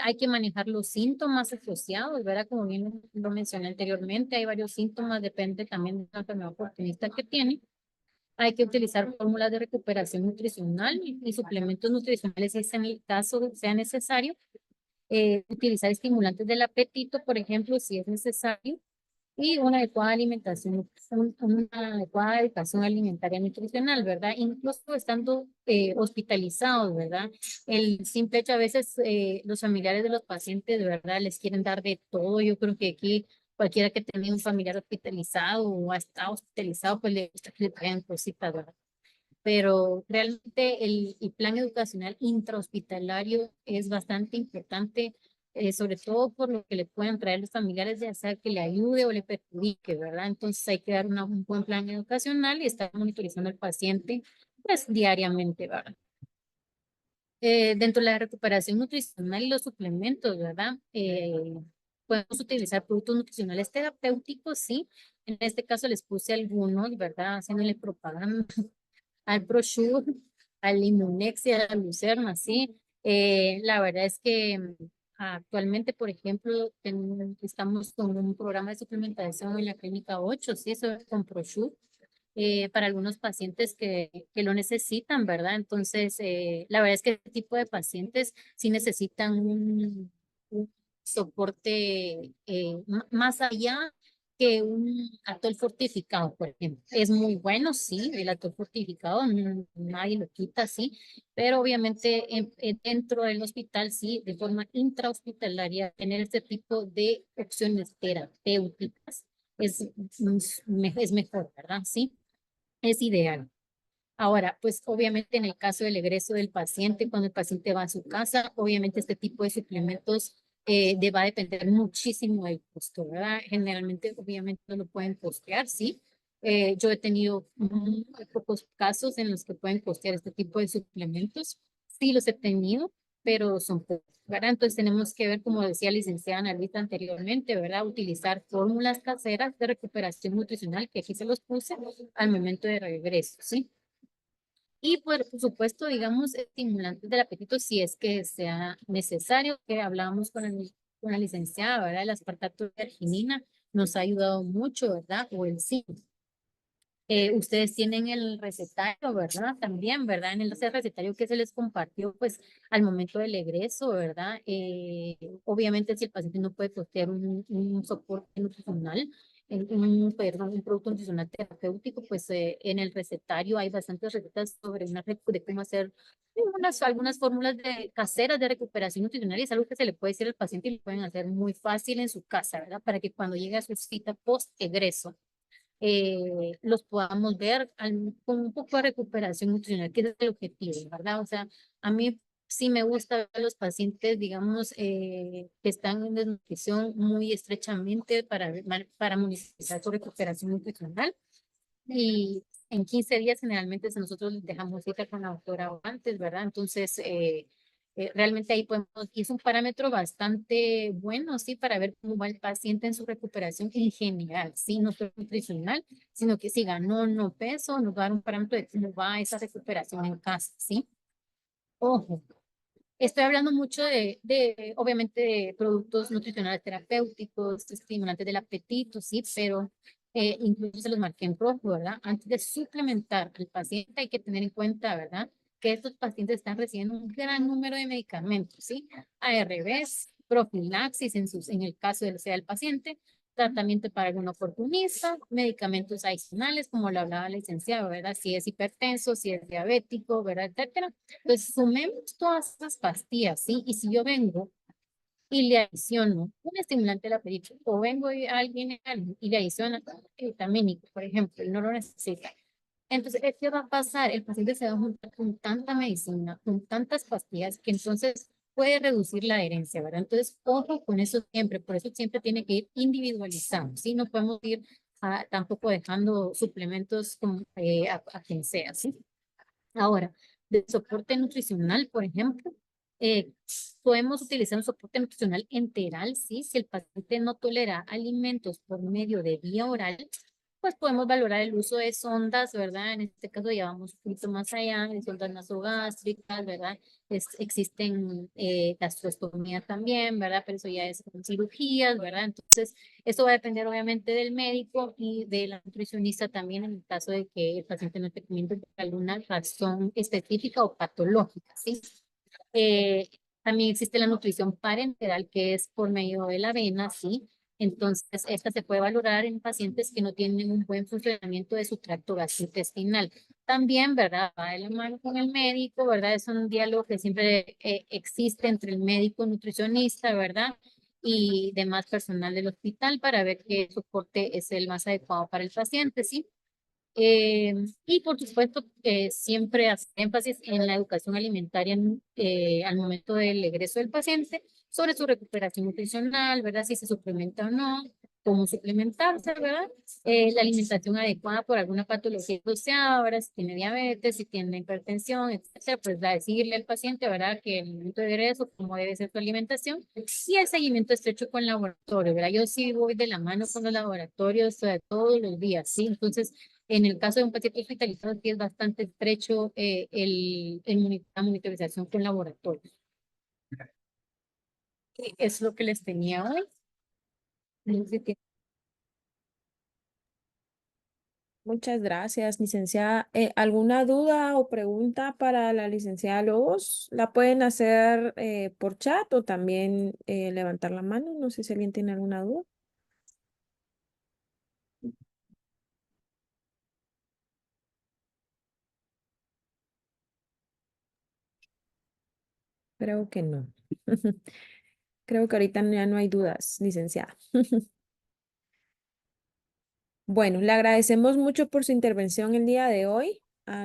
hay que manejar los síntomas asociados, ¿verdad? Como bien lo mencioné anteriormente, hay varios síntomas, depende también de la enfermedad oportunista que tiene. Hay que utilizar fórmulas de recuperación nutricional y suplementos nutricionales si es en el caso sea necesario. utilizar estimulantes del apetito, por ejemplo, si es necesario, y una adecuada alimentación, una adecuada educación alimentaria nutricional, ¿verdad? Incluso estando hospitalizados, ¿verdad? El simple hecho, a veces los familiares de los pacientes, ¿verdad? Les quieren dar de todo. Yo creo que aquí cualquiera que tenga un familiar hospitalizado o ha estado hospitalizado, pues le gusta que le traigan cositas, ¿verdad? Pero realmente el plan educacional intrahospitalario es bastante importante, sobre todo por lo que le pueden traer los familiares, ya sea que le ayude o le perjudique, ¿verdad? Entonces hay que dar un buen plan educacional y estar monitorizando al paciente, pues diariamente, ¿verdad? Dentro de la recuperación nutricional y los suplementos, ¿verdad? Podemos utilizar productos nutricionales terapéuticos, sí. En este caso les puse algunos, ¿verdad? Haciéndole propaganda al Prosciutto, al Limunex y a la Lucerna, sí. La verdad es que actualmente, por ejemplo, estamos con un programa de suplementación en la Clínica 8, sí, eso con Prosciutto, para algunos pacientes que lo necesitan, ¿verdad? Entonces, la verdad es que este tipo de pacientes sí necesitan un soporte más allá que un atol fortificado, por ejemplo. Es muy bueno, sí, el atol fortificado, nadie lo quita, sí, pero obviamente dentro del hospital, sí, de forma intrahospitalaria, tener este tipo de opciones terapéuticas es, es mejor, ¿verdad? Sí, es ideal. Ahora, pues obviamente en el caso del egreso del paciente, cuando el paciente va a su casa, obviamente este tipo de suplementos va a depender muchísimo del costo, ¿verdad? Generalmente, obviamente no lo pueden costear, ¿sí? Yo he tenido muy pocos casos en los que pueden costear este tipo de suplementos. Sí los he tenido, pero son pocos, ¿verdad? Entonces tenemos que ver, como decía la licenciada Analita anteriormente, ¿verdad? Utilizar fórmulas caseras de recuperación nutricional, que aquí se los puse al momento de regreso, ¿sí? Y por supuesto, digamos, estimulantes del apetito si es que sea necesario, que hablábamos con la licenciada, ¿verdad? El aspartato de arginina nos ha ayudado mucho, ¿verdad? O el zinc. Ustedes tienen el recetario, ¿verdad? También, ¿verdad? En ese recetario que se les compartió, pues, al momento del egreso, ¿verdad? Obviamente, si el paciente no puede costear un soporte nutricional, perdón, un producto nutricional terapéutico, pues, en el recetario hay bastantes recetas sobre de cómo hacer algunas fórmulas caseras de recuperación nutricional y es algo que se le puede decir al paciente y lo pueden hacer muy fácil en su casa, ¿verdad? Para que cuando llegue a su cita post-egreso, los podamos ver con un poco de recuperación nutricional, que es el objetivo, ¿verdad? O sea, a mí sí me gusta ver a los pacientes, digamos, que están en desnutrición muy estrechamente para monitorizar su recuperación nutricional. Y en 15 días generalmente nosotros les dejamos cita con la doctora antes, ¿verdad? Entonces, realmente ahí podemos, y es un parámetro bastante bueno, sí, para ver cómo va el paciente en su recuperación en general, sí, no solo nutricional, sino que si ganó o no peso, nos va a dar un parámetro de cómo va esa recuperación en casa, ¿sí? Ojo, estoy hablando mucho obviamente, de productos nutricionales terapéuticos, estimulantes del apetito, sí, pero incluso se los marqué en rojo, ¿verdad? Antes de suplementar al paciente hay que tener en cuenta, ¿verdad? Que estos pacientes están recibiendo un gran número de medicamentos, ¿sí? ARBs, profilaxis en el caso del sea el paciente, tratamiento para algún oportunista, medicamentos adicionales, como lo hablaba la licenciada, ¿verdad? Si es hipertenso, si es diabético, ¿verdad? Etcétera. Pues sumemos todas esas pastillas, ¿sí? Y si yo vengo y le adiciono un estimulante del apetito, o vengo y alguien y le adiciona vitamínico, por ejemplo, y no lo necesita. Entonces, ¿qué va a pasar? El paciente se va a juntar con tanta medicina, con tantas pastillas, que entonces puede reducir la adherencia, ¿verdad? Entonces, ojo con eso siempre, por eso siempre tiene que ir individualizado, ¿sí? No podemos ir tampoco dejando suplementos a quien sea, ¿sí? Ahora, de soporte nutricional, por ejemplo, podemos utilizar un soporte nutricional enteral, ¿sí? Si el paciente no tolera alimentos por medio de vía oral, pues podemos valorar el uso de sondas, ¿verdad? En este caso ya vamos un poquito más allá, de sondas nasogástricas, ¿verdad? Existen gastrostomía también, ¿verdad? Pero eso ya es con cirugías, ¿verdad? Entonces, eso va a depender obviamente del médico y de la nutricionista también en el caso de que el paciente no esté comiendo por alguna razón específica o patológica, ¿sí? También existe la nutrición parenteral, que es por medio de la avena, ¿sí? Entonces, esta se puede valorar en pacientes que no tienen un buen funcionamiento de su tracto gastrointestinal. También, ¿verdad? Va de la mano con el médico, ¿verdad? Es un diálogo que siempre existe entre el médico nutricionista, ¿verdad? Y demás personal del hospital para ver qué soporte es el más adecuado para el paciente, ¿sí? Y por supuesto, siempre hace énfasis en la educación alimentaria al momento del egreso del paciente sobre su recuperación nutricional, ¿verdad? Si se suplementa o no, cómo suplementarse, ¿verdad? La alimentación adecuada por alguna patología asociada, ¿verdad? Si tiene diabetes, si tiene hipertensión, etcétera, pues decirle al paciente, ¿verdad? Que el momento de egreso, cómo debe ser su alimentación y el seguimiento estrecho con el laboratorio, ¿verdad? Yo sí voy de la mano con los laboratorios todos los días, ¿sí? Entonces, en el caso de un paciente hospitalizado, sí es bastante estrecho la monitorización con laboratorios. Es lo que les tenía hoy. No sé qué- Muchas gracias, licenciada. ¿Alguna duda o pregunta para la licenciada Lobos? La pueden hacer por chat o también levantar la mano. No sé si alguien tiene alguna duda. Creo que no. Creo que ahorita ya no hay dudas, licenciada. Bueno, le agradecemos mucho por su intervención el día de hoy,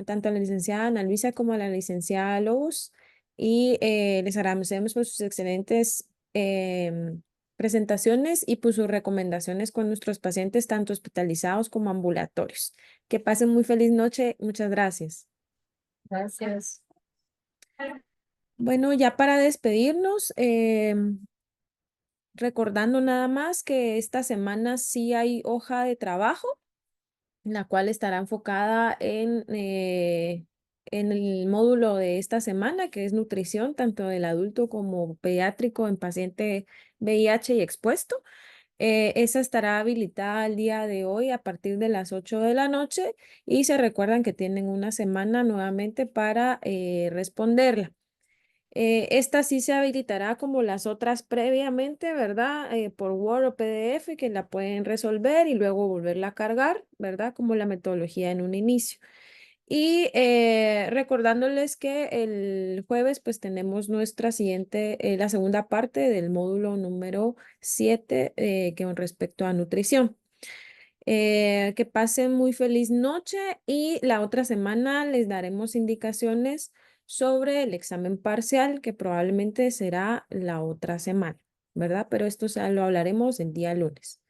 tanto a la licenciada Ana Luisa como a la licenciada Lobos, y les agradecemos por sus excelentes presentaciones y por sus recomendaciones con nuestros pacientes, tanto hospitalizados como ambulatorios. Que pasen muy feliz noche. Muchas gracias. Gracias. Bueno, ya para despedirnos, recordando nada más que esta semana sí hay hoja de trabajo, la cual estará enfocada en el módulo de esta semana, que es nutrición, tanto del adulto como pediátrico en paciente VIH y expuesto. Esa estará habilitada el día de hoy a partir de las 8 de la noche y se recuerdan que tienen una semana nuevamente para responderla. Esta sí se habilitará como las otras previamente, ¿verdad? Por Word o PDF que la pueden resolver y luego volverla a cargar, ¿verdad? Como la metodología en un inicio. Y recordándoles que el jueves pues tenemos nuestra siguiente, la segunda parte del módulo número 7 que con respecto a nutrición. Que pasen muy feliz noche y la otra semana les daremos indicaciones sobre el examen parcial que probablemente será la otra semana, ¿verdad? Pero esto lo hablaremos el día lunes.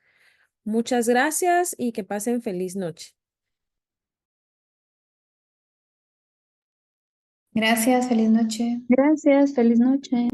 Muchas gracias y que pasen feliz noche. Gracias, feliz noche. Gracias, feliz noche.